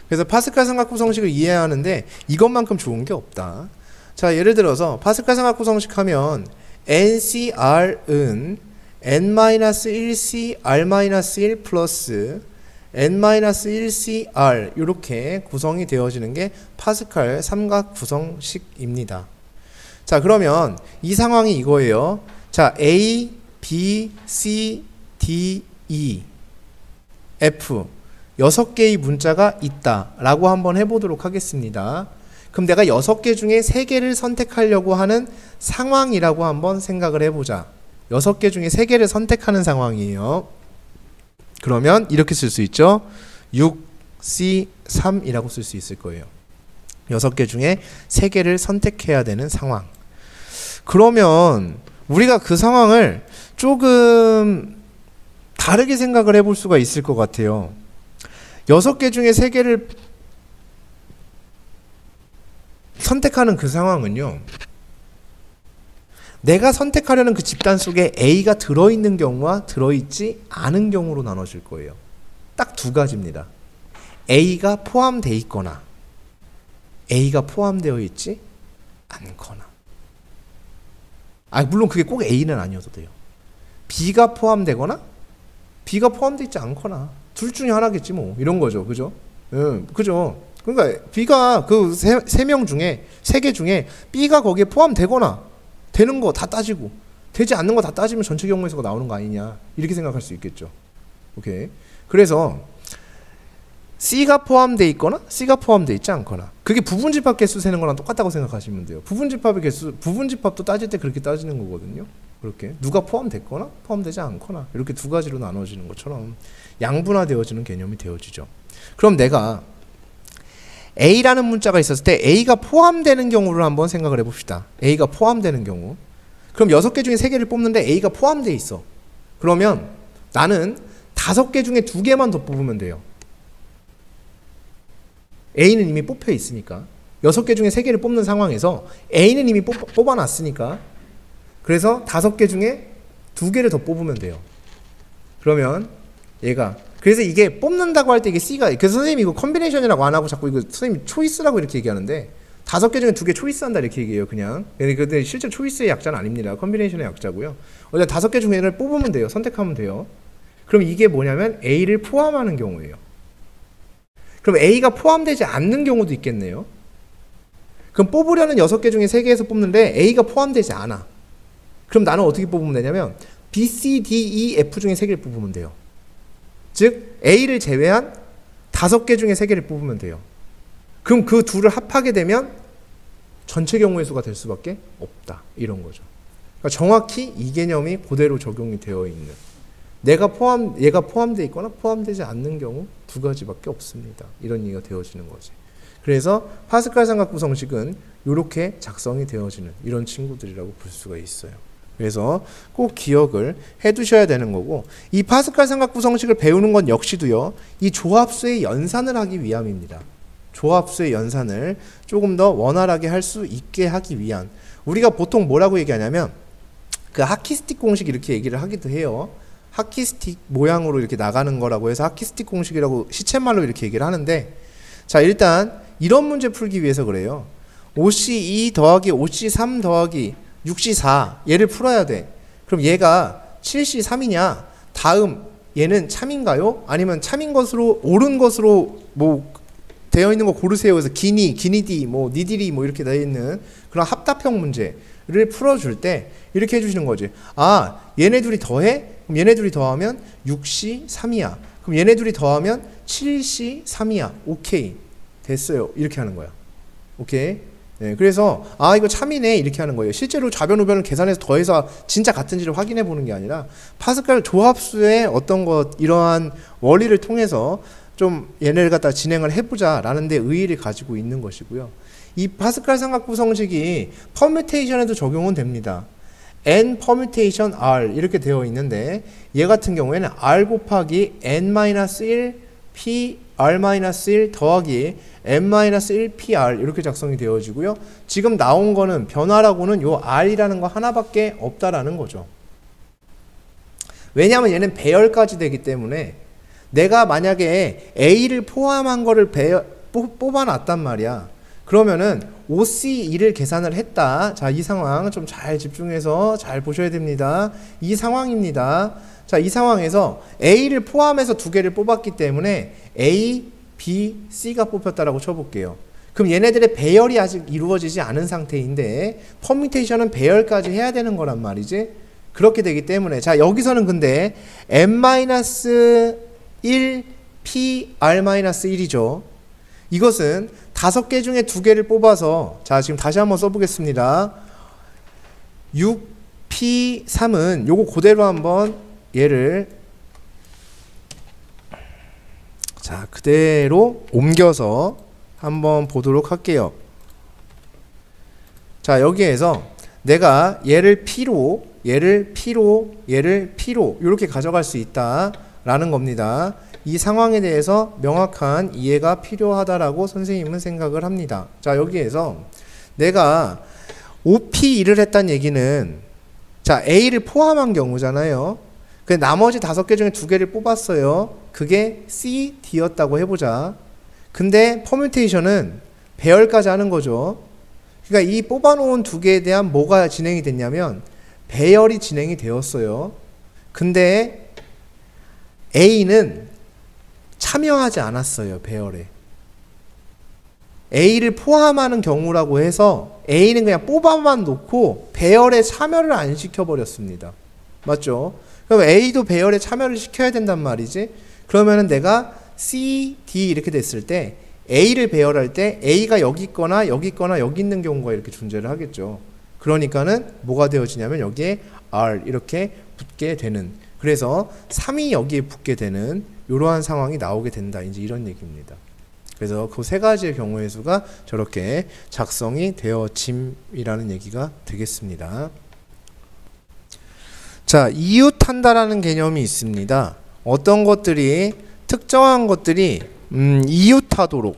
그래서 파스칼 삼각 구성식을 이해하는데 이것만큼 좋은 게 없다. 자, 예를 들어서 파스칼 삼각 구성식 하면 NCR은 N-1CR-1 플러스 N-1CR 이렇게 구성이 되어지는 게 파스칼 삼각 구성식입니다. 자, 그러면 이 상황이 이거예요. 자, A, B, C, D, E, F 6개의 문자가 있다 라고 한번 해보도록 하겠습니다. 그럼 내가 6개 중에 3개를 선택하려고 하는 상황이라고 한번 생각을 해보자. 6개 중에 3개를 선택하는 상황이에요. 그러면 이렇게 쓸 수 있죠. 6C3이라고 쓸 수 있을 거예요. 6개 중에 3개를 선택해야 되는 상황. 그러면 우리가 그 상황을 조금 다르게 생각을 해볼 수가 있을 것 같아요. 6개 중에 3개를 선택하는 그 상황은요, 내가 선택하려는 그 집단 속에 A가 들어있는 경우와 들어있지 않은 경우로 나눠질 거예요. 딱 두 가지입니다. A가 포함되어 있거나 A가 포함되어 있지 않거나. 물론 그게 꼭 A는 아니어도 돼요. B가 포함되거나 B가 포함되어 있지 않거나 둘 중에 하나겠지 뭐. 이런 거죠. 그죠? 그죠? 그러니까 B가 그 세 명 중에 3개 중에 B가 거기에 포함되거나 되는 거 다 따지고 되지 않는 거 다 따지면 전체 경우의 수가 나오는 거 아니냐. 이렇게 생각할 수 있겠죠. 오케이. 그래서 C가 포함되어 있거나 C가 포함되어 있지 않거나 그게 부분집합 개수 세는 거랑 똑같다고 생각하시면 돼요. 부분집합의 개수, 부분집합도 따질 때 그렇게 따지는 거거든요. 그렇게 누가 포함됐거나 포함되지 않거나 이렇게 두 가지로 나눠지는 것처럼 양분화되어지는 개념이 되어지죠. 그럼 내가 A라는 문자가 있었을 때 A가 포함되는 경우를 한번 생각을 해봅시다. A가 포함되는 경우. 그럼 6개 중에 3개를 뽑는데 A가 포함되어 있어. 그러면 나는 5개 중에 2개만 더 뽑으면 돼요. A는 이미 뽑혀 있으니까. 6개 중에 3개를 뽑는 상황에서 A는 이미 뽑아놨으니까. 그래서 5개 중에 2개를 더 뽑으면 돼요. 그러면 얘가, 그래서 이게 뽑는다고 할 때 이게 C가, 그래서 선생님이 이거 컨비네이션이라고 안 하고 자꾸 이거 선생님 초이스라고 이렇게 얘기하는데 5개 중에 2개 초이스한다 이렇게 얘기해요. 그냥. 근데 실제 초이스의 약자는 아닙니다. 컨비네이션의 약자고요. 어제 5개 중에 얘를 뽑으면 돼요. 선택하면 돼요. 그럼 이게 뭐냐면 A를 포함하는 경우예요. 그럼 A가 포함되지 않는 경우도 있겠네요. 그럼 뽑으려는 6개 중에 3개에서 뽑는데 A가 포함되지 않아. 그럼 나는 어떻게 뽑으면 되냐면 B, C, D, E, F 중에 3개를 뽑으면 돼요. 즉 A를 제외한 5개 중에 3개를 뽑으면 돼요. 그럼 그 둘을 합하게 되면 전체 경우의 수가 될 수밖에 없다. 이런 거죠. 그러니까 정확히 이 개념이 그대로 적용이 되어 있는, 얘가 포함되어 있거나 포함되지 않는 경우 2가지밖에 없습니다. 이런 얘기가 되어지는 거지. 그래서 파스칼 삼각구성식은 이렇게 작성이 되어지는 이런 친구들이라고 볼 수가 있어요. 그래서 꼭 기억을 해 두셔야 되는 거고, 이 파스칼 삼각구성식을 배우는 건 역시도요, 이 조합수의 연산을 하기 위함입니다. 조합수의 연산을 조금 더 원활하게 할 수 있게 하기 위한, 우리가 보통 뭐라고 얘기하냐면 그 하키스틱 공식 이렇게 얘기를 하기도 해요. 하키스틱 모양으로 이렇게 나가는 거라고 해서 하키스틱 공식이라고 시쳇말로 이렇게 얘기를 하는데, 자 일단 이런 문제 풀기 위해서 그래요. 5C2 더하기 5C3 더하기 6C4 얘를 풀어야 돼. 그럼 얘가 7C3이냐? 다음 얘는 참인가요? 아니면 참인 것으로 옳은 것으로 뭐 되어 있는 거 고르세요. 그래서 기니디, 뭐 니들이 뭐 이렇게 되어 있는 그런 합답형 문제를 풀어줄 때 이렇게 해주시는 거지. 아 얘네 둘이 더해? 그럼 얘네 둘이 더하면 6C3이야. 그럼 얘네 둘이 더하면 7C3이야. 오케이 됐어요. 이렇게 하는 거야. 오케이. 네, 그래서 아 이거 참이네 이렇게 하는 거예요. 실제로 좌변 우변을 계산해서 더해서 진짜 같은지를 확인해 보는 게 아니라 파스칼 조합수의 어떤 것 이러한 원리를 통해서 좀 얘네를 갖다 진행을 해보자 라는 데 의의를 가지고 있는 것이고요. 이 파스칼 삼각구성식이 퍼뮤테이션에도 적용은 됩니다. n 퍼뮤테이션 r 이렇게 되어 있는데, 얘 같은 경우에는 r 곱하기 n-1 p r-1 더하기 n-1 pr 이렇게 작성이 되어지고요. 지금 나온 거는 변화라고는 요 r이라는 거 하나밖에 없다라는 거죠. 왜냐하면 얘는 배열까지 되기 때문에 내가 만약에 a를 포함한 거를 뽑아놨단 말이야. 그러면은 5C2를 계산을 했다. 자, 이 상황 좀 잘 집중해서 잘 보셔야 됩니다. 이 상황입니다. 자, 이 상황에서 A를 포함해서 2개를 뽑았기 때문에 A, B, C가 뽑혔다라고 쳐볼게요. 그럼 얘네들의 배열이 아직 이루어지지 않은 상태인데 퍼뮤테이션은 배열까지 해야 되는 거란 말이지. 그렇게 되기 때문에 자, 여기서는 근데 n-1 p r-1이죠. 이것은 5개 중에 2개를 뽑아서, 자 지금 다시 한번 써보겠습니다. 6p3은 요거 그대로 한번 얘를 자 그대로 옮겨서 한번 보도록 할게요. 자 여기에서 내가 얘를 p로 얘를 p로 이렇게 가져갈 수 있다 라는 겁니다. 이 상황에 대해서 명확한 이해가 필요하다라고 선생님은 생각을 합니다. 자 여기에서 내가 5P1을 했다는 얘기는 자 A를 포함한 경우잖아요. 그 나머지 5개 중에 2개를 뽑았어요. 그게 C, D였다고 해보자. 근데 퍼뮤테이션은 배열까지 하는 거죠. 그러니까 이 뽑아놓은 2개에 대한 뭐가 진행이 됐냐면 배열이 진행이 되었어요. 근데 A는 참여하지 않았어요. 배열에. A를 포함하는 경우라고 해서 A는 그냥 뽑아만 놓고 배열에 참여를 안 시켜버렸습니다. 맞죠? 그럼 A도 배열에 참여를 시켜야 된단 말이지. 그러면은 내가 C, D 이렇게 됐을 때 A를 배열할 때 A가 여기 있거나 여기 있거나 여기 있는 경우가 이렇게 존재를 하겠죠. 그러니까는 뭐가 되어지냐면 여기에 R 이렇게 붙게 되는, 그래서 3이 여기에 붙게 되는 이러한 상황이 나오게 된다. 이제 이런 얘기입니다. 그래서 그 3가지의 경우의 수가 저렇게 작성이 되어짐이라는 얘기가 되겠습니다. 자, 이웃한다라는 개념이 있습니다. 어떤 것들이 특정한 것들이 이웃하도록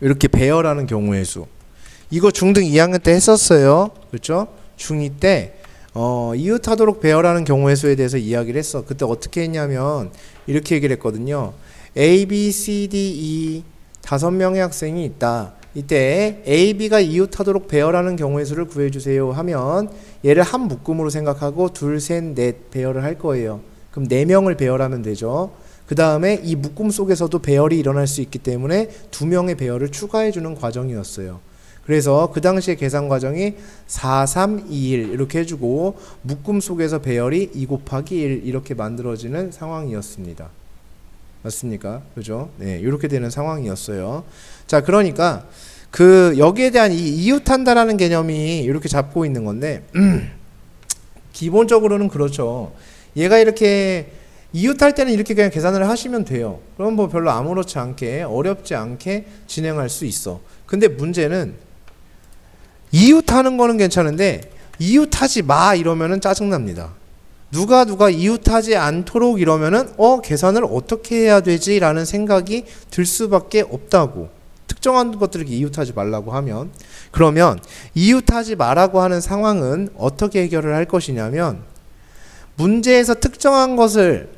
이렇게 배열하는 경우의 수. 이거 중등 2학년 때 했었어요. 그렇죠? 중2 때 이웃하도록 배열하는 경우의 수에 대해서 이야기를 했어. 그때 어떻게 했냐면 이렇게 얘기를 했거든요. A, B, C, D, E 5명의 학생이 있다. 이때 A, B가 이웃하도록 배열하는 경우의 수를 구해주세요 하면 얘를 한 묶음으로 생각하고 2, 3, 4 배열을 할 거예요. 그럼 4명을 배열하면 되죠. 그 다음에 이 묶음 속에서도 배열이 일어날 수 있기 때문에 2명의 배열을 추가해주는 과정이었어요. 그래서 그 당시에 계산 과정이 4, 3, 2, 1 이렇게 해주고 묶음 속에서 배열이 2 곱하기 1 이렇게 만들어지는 상황이었습니다. 맞습니까? 그죠? 네, 이렇게 되는 상황이었어요. 자, 그러니까 여기에 대한 이 이웃한다라는 개념이 이렇게 잡고 있는 건데 기본적으로는 그렇죠. 얘가 이렇게 이웃할 때는 이렇게 그냥 계산을 하시면 돼요. 그럼 뭐 별로 아무렇지 않게 어렵지 않게 진행할 수 있어. 근데 문제는 이웃하는 거는 괜찮은데 이웃하지 마 이러면은 짜증납니다. 누가 이웃하지 않도록 이러면은 계산을 어떻게 해야 되지? 라는 생각이 들 수밖에 없다고. 특정한 것들을 이웃하지 말라고 하면. 그러면 이웃하지 말라고 하는 상황은 어떻게 해결을 할 것이냐면 문제에서 특정한 것을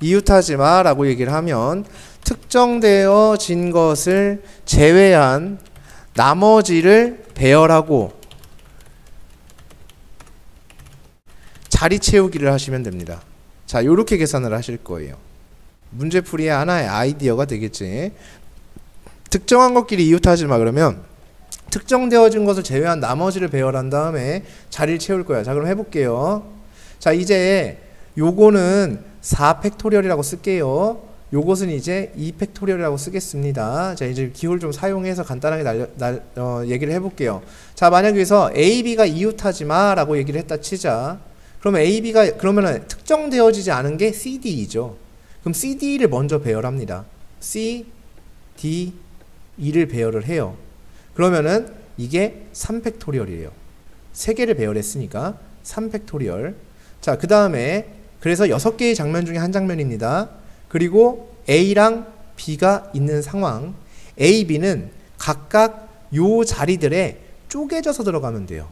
이웃하지 마라고 얘기를 하면 특정되어진 것을 제외한 나머지를 배열하고 자리 채우기를 하시면 됩니다. 자, 요렇게 계산을 하실 거예요. 문제풀이의 하나의 아이디어가 되겠지. 특정한 것끼리 이웃하지 마 그러면 특정되어진 것을 제외한 나머지를 배열한 다음에 자리를 채울 거야. 자, 그럼 해볼게요. 자, 이제 요거는 4팩토리얼이라고 쓸게요. 요것은 이제 2팩토리얼이라고 쓰겠습니다. 자, 이제 기호를 좀 사용해서 간단하게 얘기를 해볼게요. 자, 만약 여기서 A, B가 이웃하지 마 라고 얘기를 했다 치자. 그러면 A, B가 그러면은 특정되어지지 않은 게 C, D이죠. 그럼 C, D를 먼저 배열합니다. C, D, E를 배열을 해요. 그러면은 이게 3팩토리얼이에요. 3개를 배열했으니까 3팩토리얼. 자, 그 다음에 그래서 6개의 장면 중에 한 장면입니다. 그리고 A랑 B가 있는 상황. A, B는 각각 요 자리들에 쪼개져서 들어가면 돼요.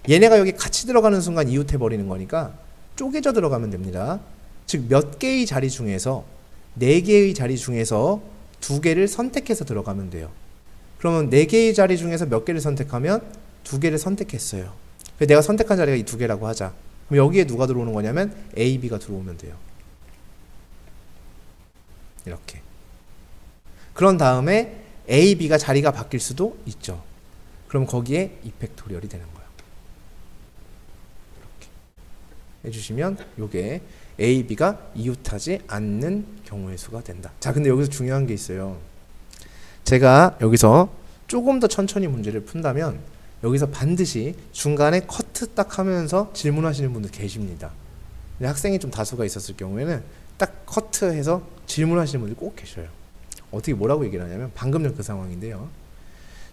얘네가 여기 같이 들어가는 순간 이웃해버리는 거니까 쪼개져 들어가면 됩니다. 즉 몇 개의 자리 중에서 4개의 자리 중에서 2개를 선택해서 들어가면 돼요. 그러면 4개의 자리 중에서 몇 개를 선택하면 2개를 선택했어요. 내가 선택한 자리가 이 2개라고 하자. 그럼 여기에 누가 들어오는 거냐면 A, B가 들어오면 돼요. 이렇게. 그런 다음에 A, B가 자리가 바뀔 수도 있죠. 그럼 거기에 2팩토리얼이 되는 거예요. 이렇게 해주시면 요게 A, B가 이웃하지 않는 경우의 수가 된다. 자, 근데 여기서 중요한 게 있어요. 제가 여기서 조금 더 천천히 문제를 푼다면 여기서 반드시 중간에 커트 딱 하면서 질문하시는 분들 계십니다. 근데 학생이 좀 다수가 있었을 경우에는 딱 커트해서 질문하시는 분들이 꼭 계셔요. 어떻게 뭐라고 얘기를 하냐면 방금 전 그 상황인데요.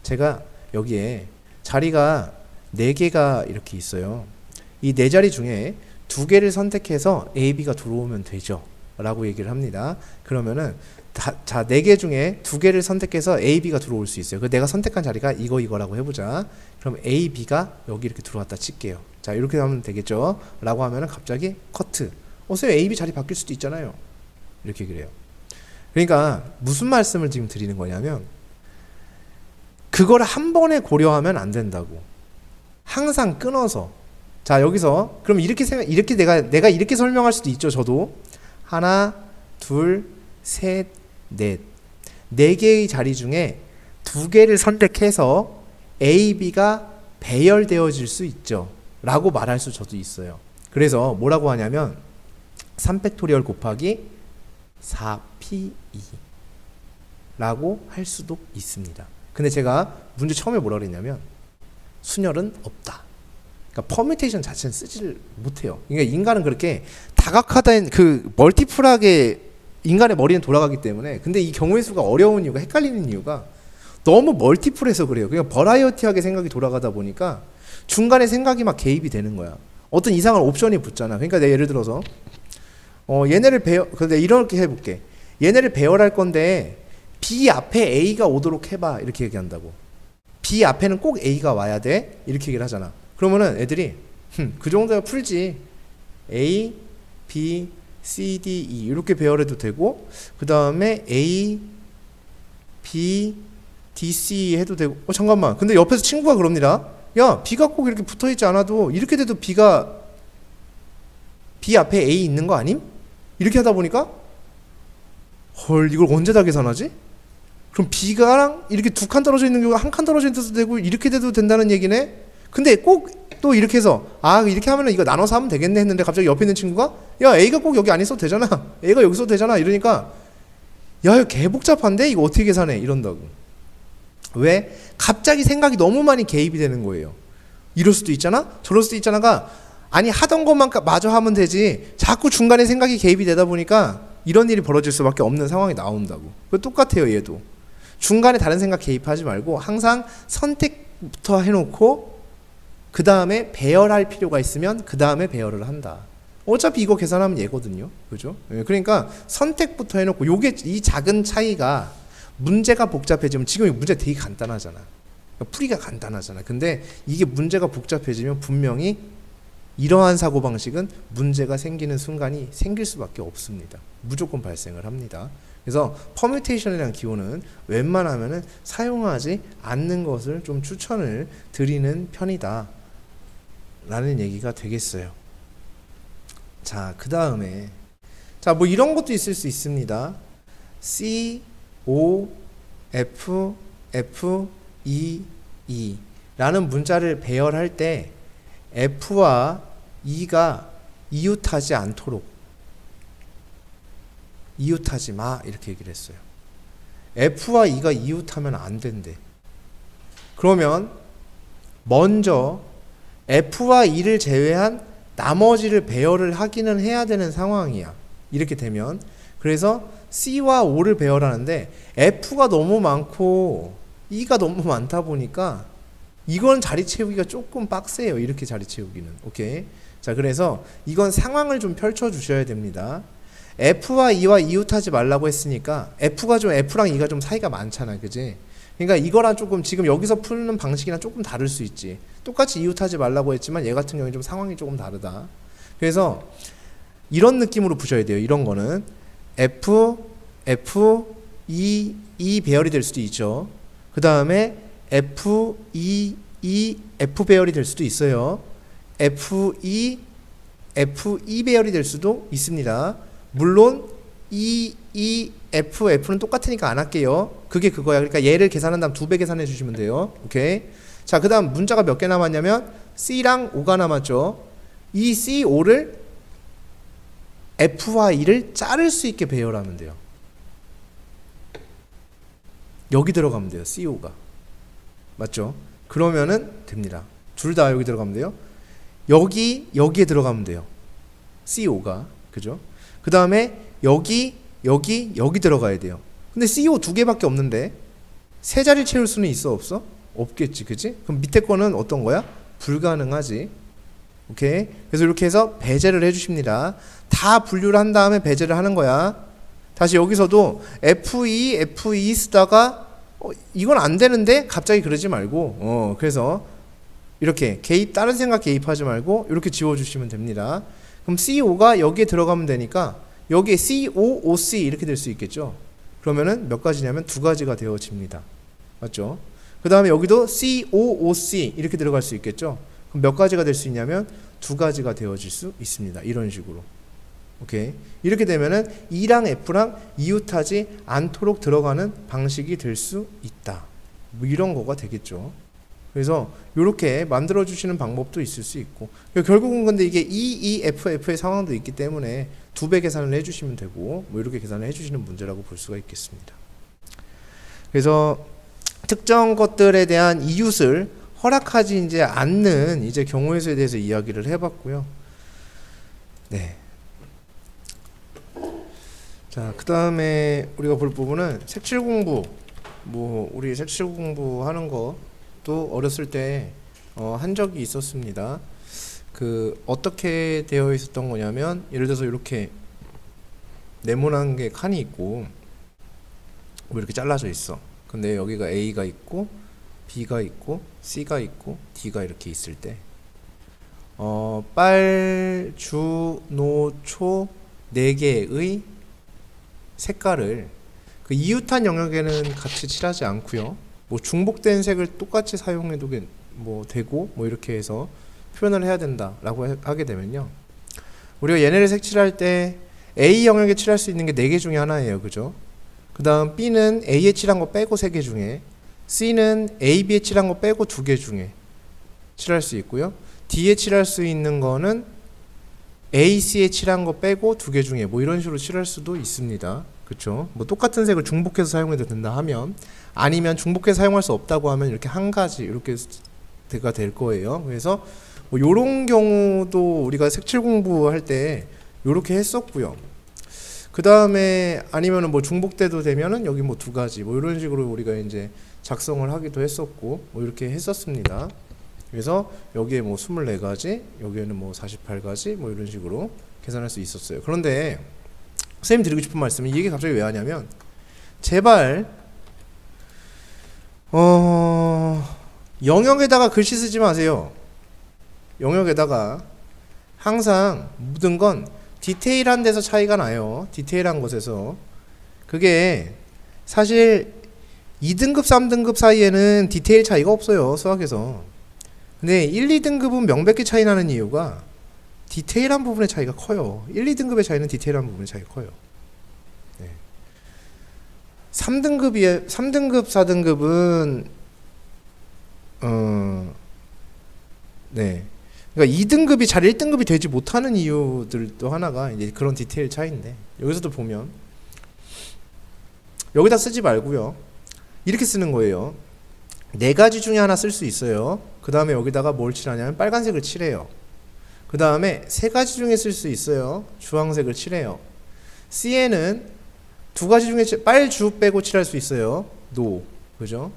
제가 여기에 자리가 4개가 이렇게 있어요. 이 4자리 중에 2개를 선택해서 A, B가 들어오면 되죠. 라고 얘기를 합니다. 그러면은 자, 4개 중에 2개를 선택해서 A, B가 들어올 수 있어요. 내가 선택한 자리가 이거라고 해보자. 그럼 A, B가 여기 이렇게 들어왔다 칠게요. 자, 이렇게 하면 되겠죠. 라고 하면은 갑자기 커트. 선생님 A, B 자리 바뀔 수도 있잖아요. 이렇게 얘기를 해요. 그러니까 무슨 말씀을 지금 드리는 거냐면 그걸 한 번에 고려하면 안 된다고. 항상 끊어서. 자, 여기서 그럼 이렇게 내가 이렇게 설명할 수도 있죠. 저도 하나, 둘, 셋, 넷. 4개의 자리 중에 2개를 선택해서 A, B가 배열되어질 수 있죠. 라고 말할 수 저도 있어요. 그래서 뭐라고 하냐면 3팩토리얼 곱하기 4P2 라고 할 수도 있습니다. 근데 제가 문제 처음에 뭐라 그랬냐면 순열은 없다. 그러니까 퍼뮤테이션 자체는 쓰지를 못해요. 그러니까 인간은 그렇게 다각화된 멀티플하게 인간의 머리는 돌아가기 때문에. 근데 이 경우의 수가 어려운 이유가 헷갈리는 이유가 너무 멀티플해서 그래요. 그냥 버라이어티하게 생각이 돌아가다 보니까 중간에 생각이 막 개입이 되는 거야. 어떤 이상한 옵션이 붙잖아. 그러니까 내가 예를 들어서 얘네를 근데 이렇게 해볼게. 얘네를 배열할 건데 B 앞에 A가 오도록 해봐. 이렇게 얘기한다고. B 앞에는 꼭 A가 와야 돼. 이렇게 얘기를 하잖아. 그러면은 애들이 그 정도야 풀지. A, B, C, D, E 이렇게 배열해도 되고 그 다음에 A, B, D, C 해도 되고 잠깐만. 근데 옆에서 친구가 그럽니다. 야, B가 꼭 이렇게 붙어있지 않아도 이렇게 돼도 B가 B 앞에 A 있는 거 아님? 이렇게 하다 보니까 헐, 이걸 언제 다 계산하지? 그럼 B가랑 이렇게 두 칸 떨어져 있는 경우가 한 칸 떨어져 있어도 되고 이렇게 돼도 된다는 얘기네? 근데 꼭 또 이렇게 해서 이렇게 하면 이거 나눠서 하면 되겠네 했는데 갑자기 옆에 있는 친구가 야 A가 꼭 여기 안 있어도 되잖아. A가 여기 있어도 되잖아. 이러니까 야 이거 개 복잡한데? 이거 어떻게 계산해? 이런다고. 왜? 갑자기 생각이 너무 많이 개입이 되는 거예요. 이럴 수도 있잖아? 저럴 수도 있잖아가 아니 하던 것만 마저 하면 되지 자꾸 중간에 생각이 개입이 되다 보니까 이런 일이 벌어질 수밖에 없는 상황이 나온다고. 똑같아요 얘도. 중간에 다른 생각 개입하지 말고 항상 선택부터 해놓고 그 다음에 배열할 필요가 있으면 그 다음에 배열을 한다. 어차피 이거 계산하면 얘거든요. 그죠? 그러니까 선택부터 해놓고 요게 이 작은 차이가 문제가 복잡해지면 지금 이 문제 되게 간단하잖아. 풀이가 간단하잖아. 근데 이게 문제가 복잡해지면 분명히 이러한 사고방식은 문제가 생기는 순간이 생길 수밖에 없습니다. 무조건 발생을 합니다. 그래서 퍼뮤테이션이라는 기호는 웬만하면 사용하지 않는 것을 좀 추천을 드리는 편이다 라는 얘기가 되겠어요. 자, 그 다음에 뭐 이런 것도 있을 수 있습니다. C, O, F, F, E, E 라는 문자를 배열할 때 F와 E가 이웃하지 않도록 이웃하지 마 이렇게 얘기를 했어요. F와 E가 이웃하면 안 된대. 그러면 먼저 F와 E를 제외한 나머지를 배열을 하기는 해야 되는 상황이야. 이렇게 되면 그래서 C와 O를 배열하는데 F가 너무 많고 E가 너무 많다 보니까 이건 자리 채우기가 조금 빡세요. 이렇게 자리 채우기는. 오케이. 자, 그래서 이건 상황을 좀 펼쳐 주셔야 됩니다. F와 E와 이웃하지 말라고 했으니까 F가 좀 F랑 E가 좀 사이가 많잖아. 그지? 그러니까 이거랑 조금 지금 여기서 푸는 방식이랑 조금 다를 수 있지. 똑같이 이웃하지 말라고 했지만 얘 같은 경우에 좀 상황이 조금 다르다. 그래서 이런 느낌으로 푸셔야 돼요. 이런 거는 F, F, E, E 배열이 될 수도 있죠. 그 다음에 F, E, E, F 배열이 될 수도 있어요. F, E, F, E 배열이 될 수도 있습니다. 물론 E, E, F, F는 똑같으니까 안 할게요. 그게 그거야. 그러니까 얘를 계산한 다음 2배 계산해 주시면 돼요. 오케이. 자, 그 다음 문자가 몇 개 남았냐면 C랑 O가 남았죠. 이 C, O를 F와 E를 자를 수 있게 배열하면 돼요. 여기 들어가면 돼요. C, O가. 맞죠? 그러면은 됩니다. 둘 다 여기 들어가면 돼요. 여기에 들어가면 돼요. C, O가. 그죠? 그 다음에 여기 들어가야 돼요. 근데 CO 2개밖에 없는데 세 자리 채울 수는 있어 없어? 없겠지. 그치? 그럼 밑에 거는 어떤 거야? 불가능하지. 오케이? 그래서 이렇게 해서 배제를 해주십니다. 다 분류를 한 다음에 배제를 하는 거야. 다시 여기서도 F2 쓰다가 이건 안 되는데 갑자기 그러지 말고 그래서 이렇게 다른 생각 개입하지 말고 이렇게 지워주시면 됩니다. 그럼 CO가 여기에 들어가면 되니까 여기에 COOC 이렇게 될 수 있겠죠. 그러면은 몇 가지냐면 2가지가 되어집니다. 맞죠? 그 다음에 여기도 COOC 이렇게 들어갈 수 있겠죠. 그럼 몇 가지가 될 수 있냐면 2가지가 되어질 수 있습니다. 이런 식으로. 오케이. 이렇게 되면은 E랑 F랑 이웃하지 않도록 들어가는 방식이 될 수 있다. 뭐 이런 거가 되겠죠. 그래서 이렇게 만들어 주시는 방법도 있을 수 있고 결국은 근데 이게 EEFF의 상황도 있기 때문에 2배 계산을 해주시면 되고 뭐 이렇게 계산을 해주시는 문제라고 볼 수가 있겠습니다. 그래서 특정 것들에 대한 이웃을 허락하지 이제 않는 이제 경우의 수에 대해서 이야기를 해봤고요. 네. 자, 그 다음에 우리가 볼 부분은 색칠 공부. 우리 색칠 공부하는 것도 어렸을 때 한 적이 있었습니다. 어떻게 되어 있었던 거냐면 예를 들어서 이렇게 네모난 게 칸이 있고 뭐 이렇게 잘라져 있어. 근데 여기가 A가 있고 B가 있고 C가 있고 D가 이렇게 있을 때 빨, 주, 노, 초 4개의 색깔을 그 이웃한 영역에는 같이 칠하지 않고요. 뭐 중복된 색을 똑같이 사용해도 뭐 되고 뭐 이렇게 해서 표현을 해야 된다라고 하게 되면요. 우리가 얘네를 색칠할 때 A 영역에 칠할 수 있는 게 4개 중에 하나예요. 그죠? 그 다음 B는 A에 칠한 거 빼고 3개 중에, C는 A, B에 칠한 거 빼고 2개 중에 칠할 수 있고요. D에 칠할 수 있는 거는 A, C에 칠한 거 빼고 2개 중에 뭐 이런 식으로 칠할 수도 있습니다. 그쵸? 뭐 똑같은 색을 중복해서 사용해도 된다 하면, 아니면 중복해서 사용할 수 없다고 하면 이렇게 한 가지 이렇게 가 될 거예요. 그래서 뭐 요런 경우도 우리가 색칠 공부할 때 요렇게 했었고요. 그 다음에 아니면은 뭐 중복돼도 되면은 여기 뭐 2가지 뭐 이런 식으로 우리가 이제 작성을 하기도 했었고 뭐 이렇게 했었습니다. 그래서 여기에 뭐 24가지, 여기에는 뭐 48가지 뭐 이런 식으로 계산할 수 있었어요. 그런데 선생님 드리고 싶은 말씀은, 이게 갑자기 왜 하냐면, 제발 영역에다가 글씨 쓰지 마세요. 영역에다가 항상 모든 건 디테일한 데서 차이가 나요. 디테일한 곳에서. 그게 사실 2등급, 3등급 사이에는 디테일 차이가 없어요, 수학에서. 근데 1, 2등급은 명백히 차이 나는 이유가 디테일한 부분의 차이가 커요. 1, 2등급의 차이는 디테일한 부분의 차이가 커요. 네. 3등급, 4등급은 네. 그러니까 2등급이 잘 1등급이 되지 못하는 이유들도 하나가 이제 그런 디테일 차이인데, 여기서도 보면 여기다 쓰지 말고요. 이렇게 쓰는 거예요. 4가지 중에 하나 쓸 수 있어요. 그 다음에 여기다가 뭘 칠하냐면 빨간색을 칠해요. 그 다음에 3가지 중에 쓸 수 있어요. 주황색을 칠해요. C에는 2가지 중에 빨주 빼고 칠할 수 있어요. 노. 그죠?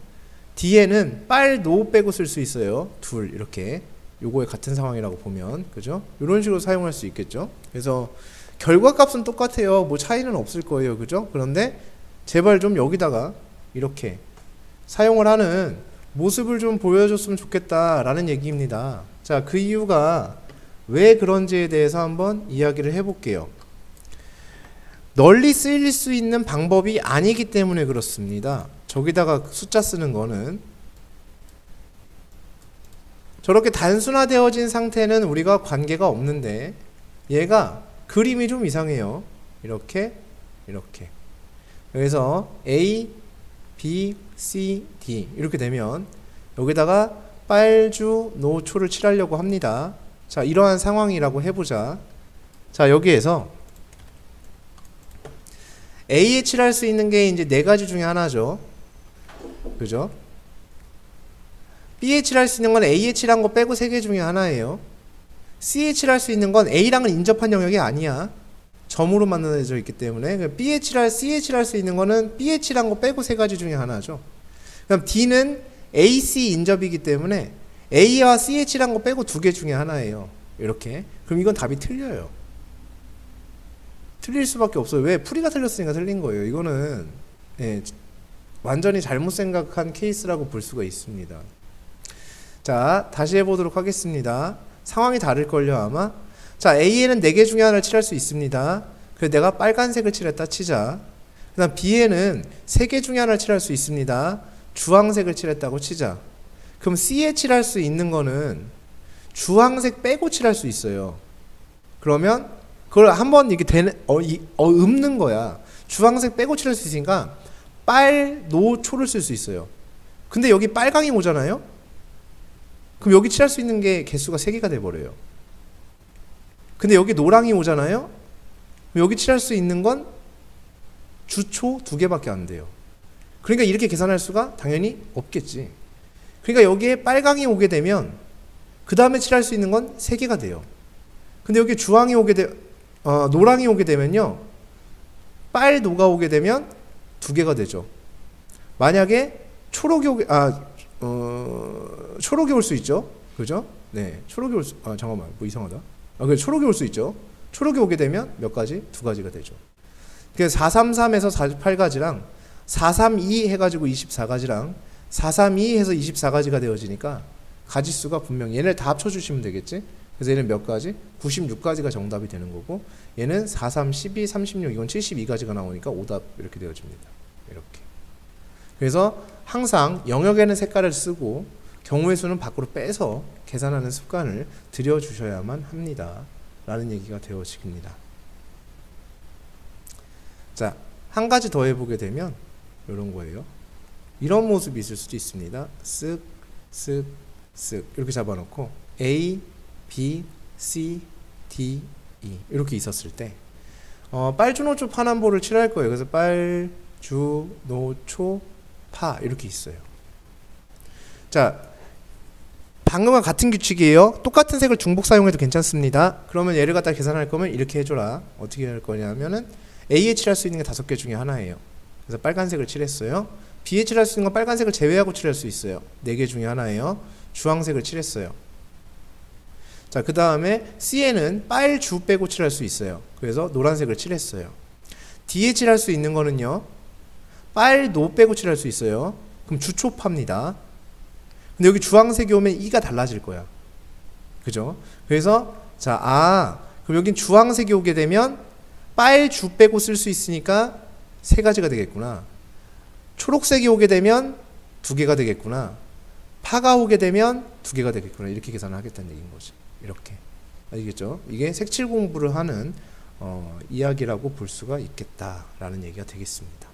D에는 빨, 노 빼고 쓸 수 있어요. 둘. 이렇게. 요거의 같은 상황이라고 보면. 그죠? 이런 식으로 사용할 수 있겠죠? 그래서 결과값은 똑같아요. 뭐 차이는 없을 거예요. 그죠? 그런데 제발 좀 여기다가 이렇게 사용을 하는 모습을 좀 보여줬으면 좋겠다라는 얘기입니다. 자, 그 이유가 왜 그런지에 대해서 한번 이야기를 해볼게요. 널리 쓰일 수 있는 방법이 아니기 때문에 그렇습니다. 저기다가 숫자 쓰는 거는 저렇게 단순화되어진 상태는 우리가 관계가 없는데, 얘가 그림이 좀 이상해요. 이렇게 이렇게. 그래서 A, B, C, D 이렇게 되면 여기다가 빨주, 노초를 칠하려고 합니다. 자, 이러한 상황이라고 해보자. 자, 여기에서 A에 칠할 수 있는 게 이제 4가지 중에 하나죠. 그죠? B에 칠할 수 있는 건 A에 칠한 거 빼고 3개 중에 하나예요. C에 칠할 수 있는 건 A랑은 인접한 영역이 아니야. 점으로 만들어져 있기 때문에. B에 칠할, C에 칠할 수 있는 거는 B에 칠한 거 빼고 3가지 중에 하나죠. 그럼 D는 A, C 인접이기 때문에 A와 C에 칠한 거 빼고 2개 중에 하나예요. 이렇게. 그럼 이건 답이 틀려요. 틀릴 수밖에 없어요. 왜? 풀이가 틀렸으니까 틀린 거예요. 이거는 완전히 잘못 생각한 케이스라고 볼 수가 있습니다. 자, 다시 해보도록 하겠습니다. 상황이 다를걸요, 아마. 자, A에는 4개 중에 하나를 칠할 수 있습니다. 그래서 내가 빨간색을 칠했다 치자. 그 다음 B에는 3개 중에 하나를 칠할 수 있습니다. 주황색을 칠했다고 치자. 그럼 C에 칠할 수 있는 거는 주황색 빼고 칠할 수 있어요. 그러면 그걸 한번 이렇게 읊는 거야. 주황색 빼고 칠할 수 있으니까 빨, 노, 초를 쓸 수 있어요. 근데 여기 빨강이 오잖아요? 그럼 여기 칠할 수 있는 게 개수가 3개가 돼버려요. 근데 여기 노랑이 오잖아요? 그럼 여기 칠할 수 있는 건 주초 2개밖에 안 돼요. 그러니까 이렇게 계산할 수가 당연히 없겠지. 그러니까 여기에 빨강이 오게 되면 그 다음에 칠할 수 있는 건 3개가 돼요. 근데 여기 주황이 노랑이 오게 되면요, 빨, 노가 오게 되면 2개가 되죠. 만약에 초록이 올 수 있죠. 그죠? 네. 초록이 올 수, 잠깐만. 뭐 이상하다. 그래, 초록이 올 수 있죠. 초록이 오게 되면 몇 가지? 2가지가 되죠. 그래서 433에서 48가지랑 432 해가지고 24가지랑 432 해서 24가지가 되어지니까 가지수가 분명히 얘를 다 합쳐주시면 되겠지? 그래서 얘는 몇 가지? 96가지가 정답이 되는 거고, 얘는 43, 12, 36, 이건 72가지가 나오니까 오답 이렇게 되어집니다. 이렇게. 그래서 항상 영역에는 색깔을 쓰고 경우의 수는 밖으로 빼서 계산하는 습관을 들여주셔야만 합니다. 라는 얘기가 되어집니다. 자, 한 가지 더 해보게 되면 이런 거예요. 이런 모습이 있을 수도 있습니다. 쓱, 쓱, 쓱 이렇게 잡아놓고 A, B, C, D, E 이렇게 있었을 때 빨주노초 파남보를 칠할 거예요. 그래서 빨주노초 파 이렇게 있어요. 자, 방금과 같은 규칙이에요. 똑같은 색을 중복 사용해도 괜찮습니다. 그러면 얘를 갖다 계산할 거면 이렇게 해줘라. 어떻게 할 거냐면은 A에 칠할 수 있는 게 5개 중에 하나예요. 그래서 빨간색을 칠했어요. B에 칠할 수 있는 건 빨간색을 제외하고 칠할 수 있어요. 4개 중에 하나예요. 주황색을 칠했어요. 자, 그 다음에 C에는 빨주 빼고 칠할 수 있어요. 그래서 노란색을 칠했어요. D에 칠할 수 있는 거는요, 빨노 빼고 칠할 수 있어요. 그럼 주초파입니다. 근데 여기 주황색이 오면 E가 달라질 거야. 그죠? 그래서 자, 그럼 여긴 주황색이 오게 되면 빨주 빼고 쓸 수 있으니까 3가지가 되겠구나. 초록색이 오게 되면 2개가 되겠구나. 파가 오게 되면 2개가 되겠구나. 이렇게 계산을 하겠다는 얘기인 거지. 이렇게. 아시겠죠? 이게 색칠 공부를 하는 이야기라고 볼 수가 있겠다라는 얘기가 되겠습니다.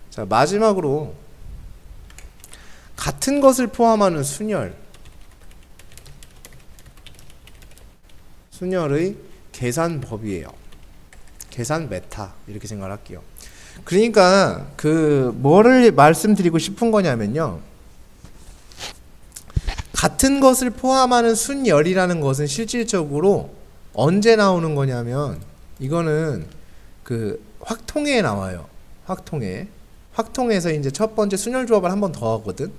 자, 마지막으로 같은 것을 포함하는 순열의 계산법이에요. 계산 메타 이렇게 생각을 할게요. 그러니까 뭐를 말씀드리고 싶은 거냐면요, 같은 것을 포함하는 순열이라는 것은 실질적으로 언제 나오는 거냐면 이거는 확통에 나와요. 확통에서 이제 첫 번째 순열 조합을 한 번 더 하거든.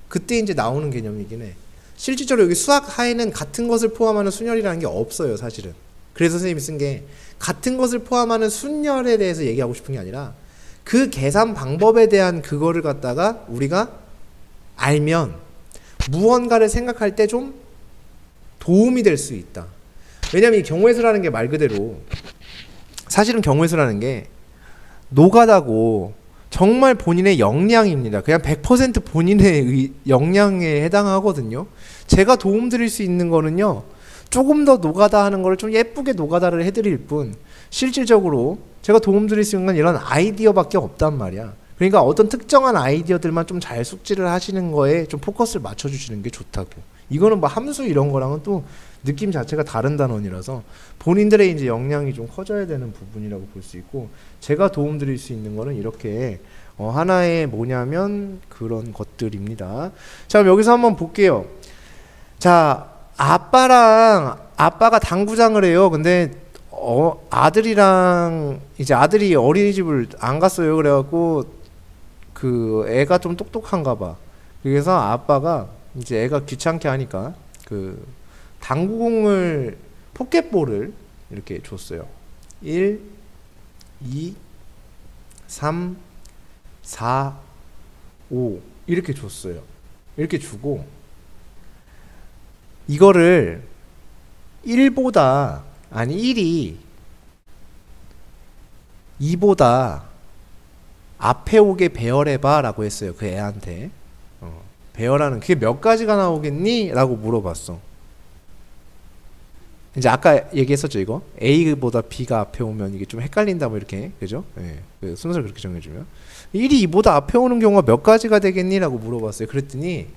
그때 이제 나오는 개념이긴 해. 실질적으로 여기 수학 하에는 같은 것을 포함하는 순열이라는 게 없어요, 사실은. 그래서 선생님이 쓴 게 같은 것을 포함하는 순열에 대해서 얘기하고 싶은 게 아니라 그 계산 방법에 대한 그거를 갖다가 우리가 알면 무언가를 생각할 때 좀 도움이 될 수 있다. 왜냐면 이 경우의 수라는 게 말 그대로 사실은 경우의 수라는 게 노가다고 정말 본인의 역량입니다. 그냥 100% 본인의 역량에 해당하거든요. 제가 도움드릴 수 있는 거는요, 조금 더 노가다 하는 거를 좀 예쁘게 노가다를 해드릴 뿐 실질적으로 제가 도움드릴 수 있는 건 이런 아이디어밖에 없단 말이야. 그러니까 어떤 특정한 아이디어들만 좀 잘 숙지를 하시는 거에 좀 포커스를 맞춰주시는 게 좋다고. 이거는 뭐 함수 이런 거랑은 또 느낌 자체가 다른 단원이라서 본인들의 이제 역량이 좀 커져야 되는 부분이라고 볼 수 있고, 제가 도움드릴 수 있는 거는 이렇게 하나의 뭐냐면 그런 것들입니다. 자, 그럼 여기서 한번 볼게요. 자, 아빠가 당구장을 해요. 근데 아들이랑 이제 아들이 어린이집을 안 갔어요. 그래갖고 애가 좀 똑똑한가 봐. 그래서 아빠가 이제 애가 귀찮게 하니까 당구공을 포켓볼을 이렇게 줬어요. 1, 2, 3, 4, 5 이렇게 줬어요. 이렇게 주고 이거를 1보다 1이 2보다 앞에 오게 배열해봐 라고 했어요. 그 애한테. 배열하는 그게 몇 가지가 나오겠니? 라고 물어봤어. 이제 아까 얘기했었죠, 이거. A보다 B가 앞에 오면 이게 좀 헷갈린다, 뭐 이렇게. 그죠? 예. 순서를 그렇게 정해주면. 1이 2보다 앞에 오는 경우가 몇 가지가 되겠니? 라고 물어봤어요. 그랬더니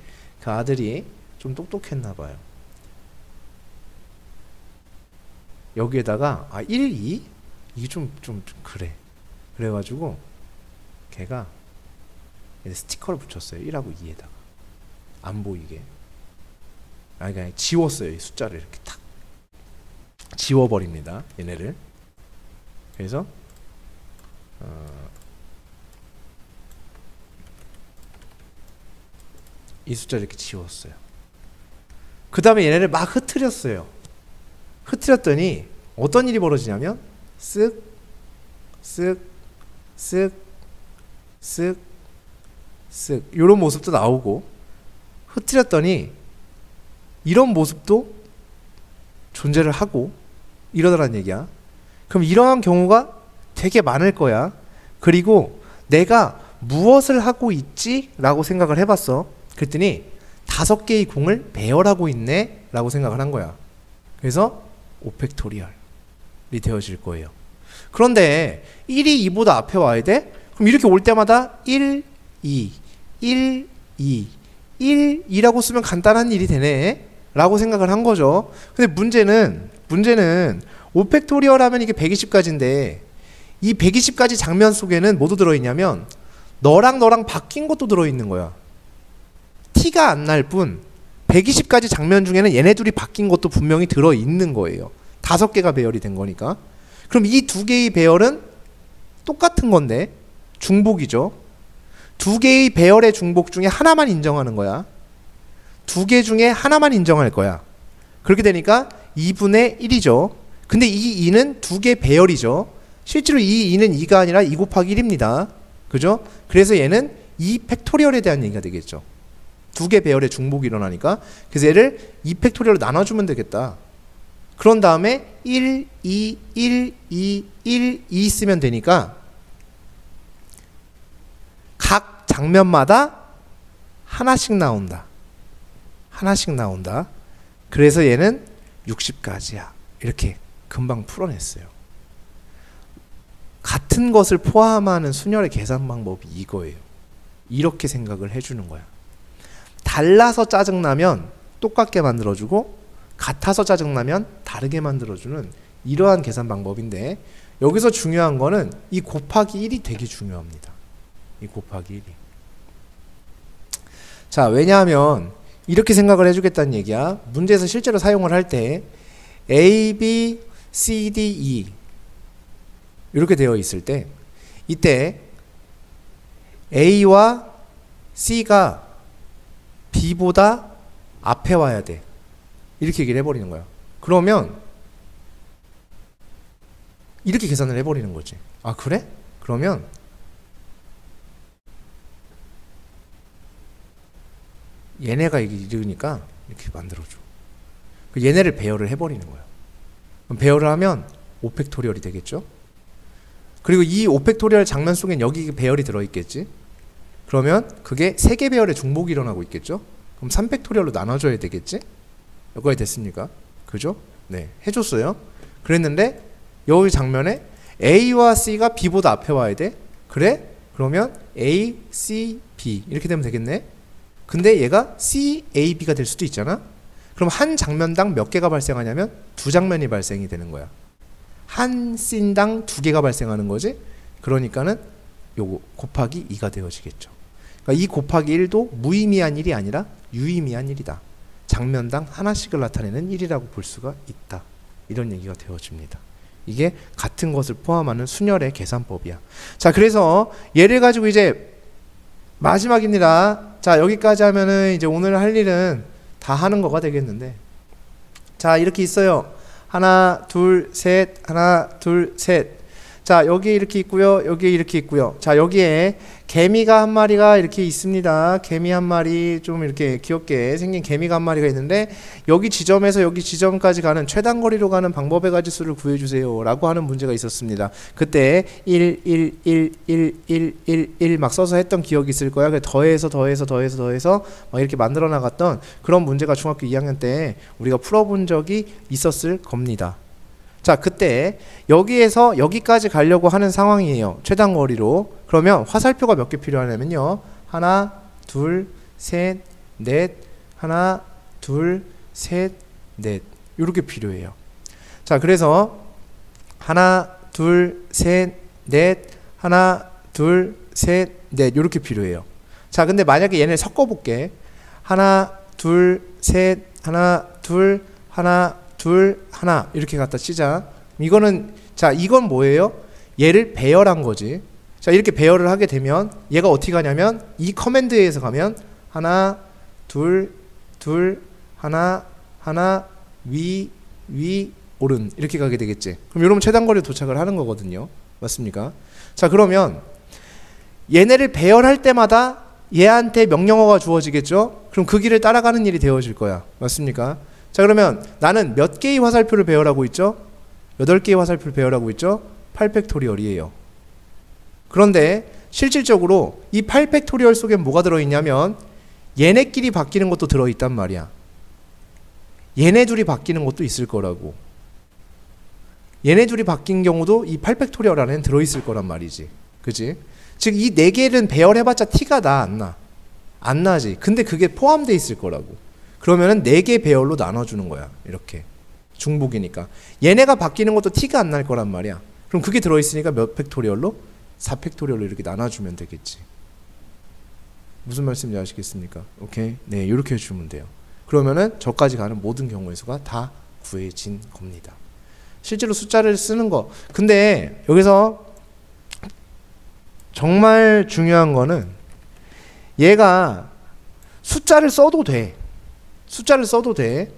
그 아들이 좀 똑똑했나 봐요. 여기에다가 1, 2? 이게 좀 그래. 그래가지고 걔가 스티커를 붙였어요. 1하고 2에다가. 안 보이게. 그냥 지웠어요. 이 숫자를 이렇게 탁. 지워버립니다. 얘네를. 그래서 이 숫자를 이렇게 지웠어요. 그 다음에 얘네를 막 흐트렸어요. 흐트렸더니 어떤 일이 벌어지냐면 쓱, 쓱, 쓱, 쓱, 쓱 이런 모습도 나오고, 흐트렸더니 이런 모습도 존재를 하고 이러더란 얘기야. 그럼 이러한 경우가 되게 많을 거야. 그리고 내가 무엇을 하고 있지? 라고 생각을 해봤어. 그랬더니 5개의 공을 배열하고 있네? 라고 생각을 한 거야. 그래서 오팩토리얼이 되어질 거예요. 그런데 1이 2보다 앞에 와야 돼? 그럼 이렇게 올 때마다 1, 2, 1, 2, 1, 2라고 쓰면 간단한 일이 되네 라고 생각을 한 거죠. 근데 문제는 5팩토리얼 하면 이게 120가지인데 이 120가지 장면 속에는 뭐도 들어있냐면 너랑 바뀐 것도 들어있는 거야. 티가 안 날 뿐 120가지 장면 중에는 얘네 둘이 바뀐 것도 분명히 들어있는 거예요. 5개가 배열이 된 거니까. 그럼 이 2개의 배열은 똑같은 건데 중복이죠. 2개의 배열의 중복 중에 하나만 인정하는 거야. 2개 중에 하나만 인정할 거야. 그렇게 되니까 2분의 1이죠. 근데 이 2는 2개 배열이죠. 실제로 이 2는 2가 아니라 2 곱하기 1입니다. 그죠? 그래서 얘는 2 팩토리얼에 대한 얘기가 되겠죠. 2개 배열의 중복이 일어나니까. 그래서 얘를 2 팩토리얼로 나눠주면 되겠다. 그런 다음에 1, 2, 1, 2, 1, 2 쓰면 되니까 각 장면마다 하나씩 나온다. 하나씩 나온다. 그래서 얘는 60가지야. 이렇게 금방 풀어냈어요. 같은 것을 포함하는 순열의 계산 방법이 이거예요. 이렇게 생각을 해주는 거야. 달라서 짜증나면 똑같게 만들어주고 같아서 짜증나면 다르게 만들어주는 이러한 계산 방법인데 여기서 중요한 거는 이 곱하기 1이 되게 중요합니다. 이 곱하기 1이. 자, 왜냐하면 이렇게 생각을 해주겠다는 얘기야. 문제에서 실제로 사용을 할 때 A, B, C, D, E 이렇게 되어 있을 때 이때 A와 C가 B보다 앞에 와야 돼. 이렇게 얘기를 해버리는 거야. 그러면 이렇게 계산을 해버리는 거지. 아, 그래? 그러면 얘네가 이러니까 이렇게 만들어줘. 얘네를 배열을 해버리는 거야. 그럼 배열을 하면 5팩토리얼이 되겠죠? 그리고 이 5팩토리얼 장면 속엔 여기 배열이 들어있겠지? 그러면 그게 3개 배열의 중복이 일어나고 있겠죠? 그럼 3팩토리얼로 나눠줘야 되겠지? 여기까지 됐습니까? 그죠? 네, 해줬어요. 그랬는데 여기 장면에 A와 C가 B보다 앞에 와야 돼? 그래? 그러면 A, C, B 이렇게 되면 되겠네? 근데 얘가 C, A, B가 될 수도 있잖아? 그럼 한 장면당 몇 개가 발생하냐면 2장면이 발생이 되는 거야. 한 씬당 2개가 발생하는 거지? 그러니까는 요거 곱하기 2가 되어지겠죠. 그러니까 이 곱하기 1도 무의미한 일이 아니라 유의미한 일이다. 장면당 하나씩을 나타내는 일이라고 볼 수가 있다. 이런 얘기가 되어집니다. 이게 같은 것을 포함하는 순열의 계산법이야. 자, 그래서 얘를 가지고 이제 마지막입니다. 자, 여기까지 하면은 이제 오늘 할 일은 다 하는 거가 되겠는데, 자, 이렇게 있어요. 하나, 둘, 셋, 하나, 둘, 셋. 자, 여기 이렇게 있고요. 여기 이렇게 있고요. 자, 여기에 개미가 한 마리가 이렇게 있습니다. 개미 한 마리, 좀 이렇게 귀엽게 생긴 개미가 한 마리가 있는데, 여기 지점에서 여기 지점까지 가는 최단 거리로 가는 방법의 가지수를 구해주세요 라고 하는 문제가 있었습니다. 그때 1, 1, 1, 1, 1, 1, 1 막 써서 했던 기억이 있을 거야. 더해서 막 이렇게 만들어 나갔던 그런 문제가 중학교 2학년 때 우리가 풀어본 적이 있었을 겁니다. 자, 그때 여기에서 여기까지 가려고 하는 상황이에요. 최단 거리로. 그러면 화살표가 몇 개 필요하냐면요. 하나, 둘, 셋, 넷, 하나, 둘, 셋, 넷. 이렇게 필요해요. 자, 그래서 하나, 둘, 셋, 넷, 하나, 둘, 셋, 넷. 이렇게 필요해요. 자, 근데 만약에 얘네를 섞어볼게. 하나, 둘, 셋, 하나, 둘, 하나, 둘, 하나 이렇게 갖다 치자. 이거는, 자, 이건 뭐예요? 얘를 배열한 거지. 자, 이렇게 배열을 하게 되면 얘가 어떻게 가냐면 이 커맨드에서 가면 하나, 둘, 둘, 하나, 하나, 위, 오른 이렇게 가게 되겠지. 그럼 이러면 최단거리에 도착을 하는 거거든요. 맞습니까? 자, 그러면 얘네를 배열할 때마다 얘한테 명령어가 주어지겠죠? 그럼 그 길을 따라가는 일이 되어질 거야. 맞습니까? 자, 그러면 나는 몇 개의 화살표를 배열하고 있죠? 8개의 화살표를 배열하고 있죠? 8팩토리얼이에요. 그런데 실질적으로 이 8팩토리얼 속에 뭐가 들어있냐면 얘네끼리 바뀌는 것도 들어있단 말이야. 얘네 둘이 바뀌는 것도 있을 거라고. 얘네 둘이 바뀐 경우도 이 8팩토리얼 안에 들어있을 거란 말이지. 그지? 즉 이 네 개를 배열해봤자 티가 나, 안 나? 안 나지. 근데 그게 포함되어 있을 거라고. 그러면은 네 개 배열로 나눠주는 거야. 이렇게. 중복이니까. 얘네가 바뀌는 것도 티가 안 날 거란 말이야. 그럼 그게 들어있으니까 몇 팩토리얼로? 4팩토리얼로 이렇게 나눠주면 되겠지. 무슨 말씀인지 아시겠습니까? 오케이? 네, 이렇게 해주면 돼요. 그러면은 저까지 가는 모든 경우의 수가 다 구해진 겁니다. 실제로 숫자를 쓰는 거. 근데 여기서 정말 중요한 거는 얘가 숫자를 써도 돼. 숫자를 써도 돼.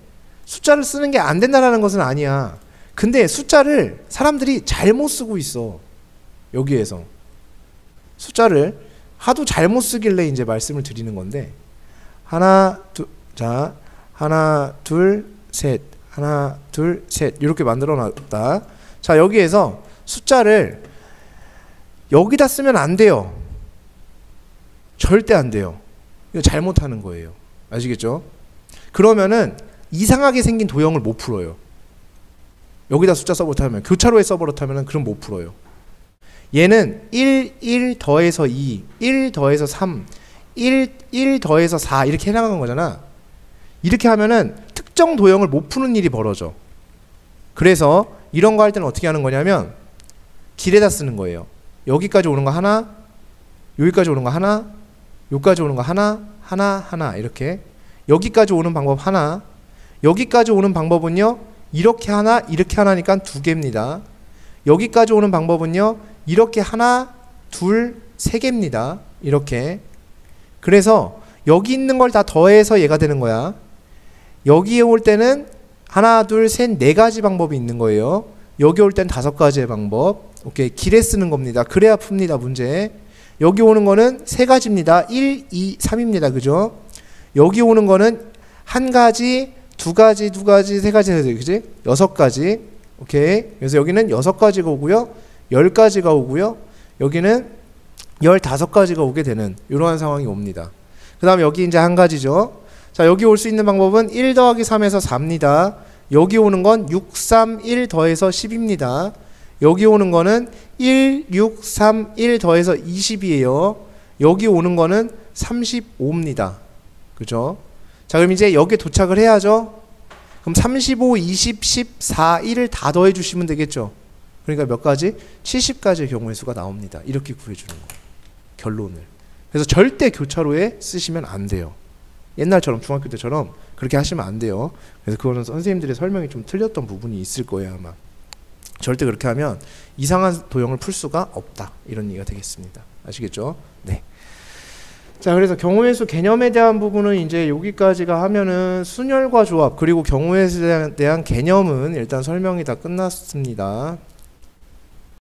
숫자를 쓰는 게 안 된다는 것은 아니야. 근데 숫자를 사람들이 잘못 쓰고 있어. 여기에서. 숫자를 하도 잘못 쓰길래 이제 말씀을 드리는 건데 하나, 둘, 셋. 하나, 둘, 셋. 이렇게 만들어 놨다. 자, 여기에서 숫자를 여기다 쓰면 안 돼요. 절대 안 돼요. 이거 잘못하는 거예요. 아시겠죠? 그러면은 이상하게 생긴 도형을 못 풀어요. 여기다 숫자 써버릇하면, 교차로에 써버릇하면 그럼 못 풀어요. 얘는 1 더해서 2, 1 더해서 3, 1 더해서 4 이렇게 해나가는 거잖아. 이렇게 하면은 특정 도형을 못 푸는 일이 벌어져. 그래서 이런 거 할 때는 어떻게 하는 거냐면 길에다 쓰는 거예요. 여기까지 오는 거 하나, 여기까지 오는 거 하나, 여기까지 오는 거 하나, 하나 이렇게. 여기까지 오는 방법 하나, 여기까지 오는 방법은요 이렇게 하나, 이렇게 하나니까 두 개입니다. 여기까지 오는 방법은요 이렇게 하나, 둘, 세 개입니다. 이렇게. 그래서 여기 있는 걸 다 더해서 얘가 되는 거야. 여기에 올 때는 하나, 둘, 셋, 네 가지 방법이 있는 거예요. 여기 올 땐 5가지의 방법. 오케이. 길에 쓰는 겁니다. 그래야 풉니다. 문제. 여기 오는 거는 3가지입니다. 1, 2, 3입니다. 그죠? 여기 오는 거는 1가지, 2가지, 2가지, 3가지, 그지? 6가지. 오케이. 그래서 여기는 6가지가 오고요. 10가지가 오고요. 여기는 15가지가 오게 되는 이러한 상황이 옵니다. 그 다음 여기 이제 1가지죠. 자, 여기 올 수 있는 방법은 1 더하기 3에서 4입니다. 여기 오는 건 6, 3, 1 더해서 10입니다. 여기 오는 거는 1, 6, 3, 1 더해서 20이에요. 여기 오는 거는 35입니다. 그죠? 자, 그럼 이제 여기에 도착을 해야죠. 그럼 35, 20, 10, 4, 1을 다 더해 주시면 되겠죠. 그러니까 몇 가지? 70가지의 경우의 수가 나옵니다. 이렇게 구해주는 거예요. 결론을. 그래서 절대 교차로에 쓰시면 안 돼요. 옛날처럼 중학교 때처럼 그렇게 하시면 안 돼요. 그래서 그거는 선생님들의 설명이 좀 틀렸던 부분이 있을 거예요 아마. 절대 그렇게 하면 이상한 도형을 풀 수가 없다. 이런 얘기가 되겠습니다. 아시겠죠? 네. 자, 그래서 경우의 수 개념에 대한 부분은 이제 여기까지가 하면은 순열과 조합 그리고 경우의 수에 대한 개념은 일단 설명이 다 끝났습니다.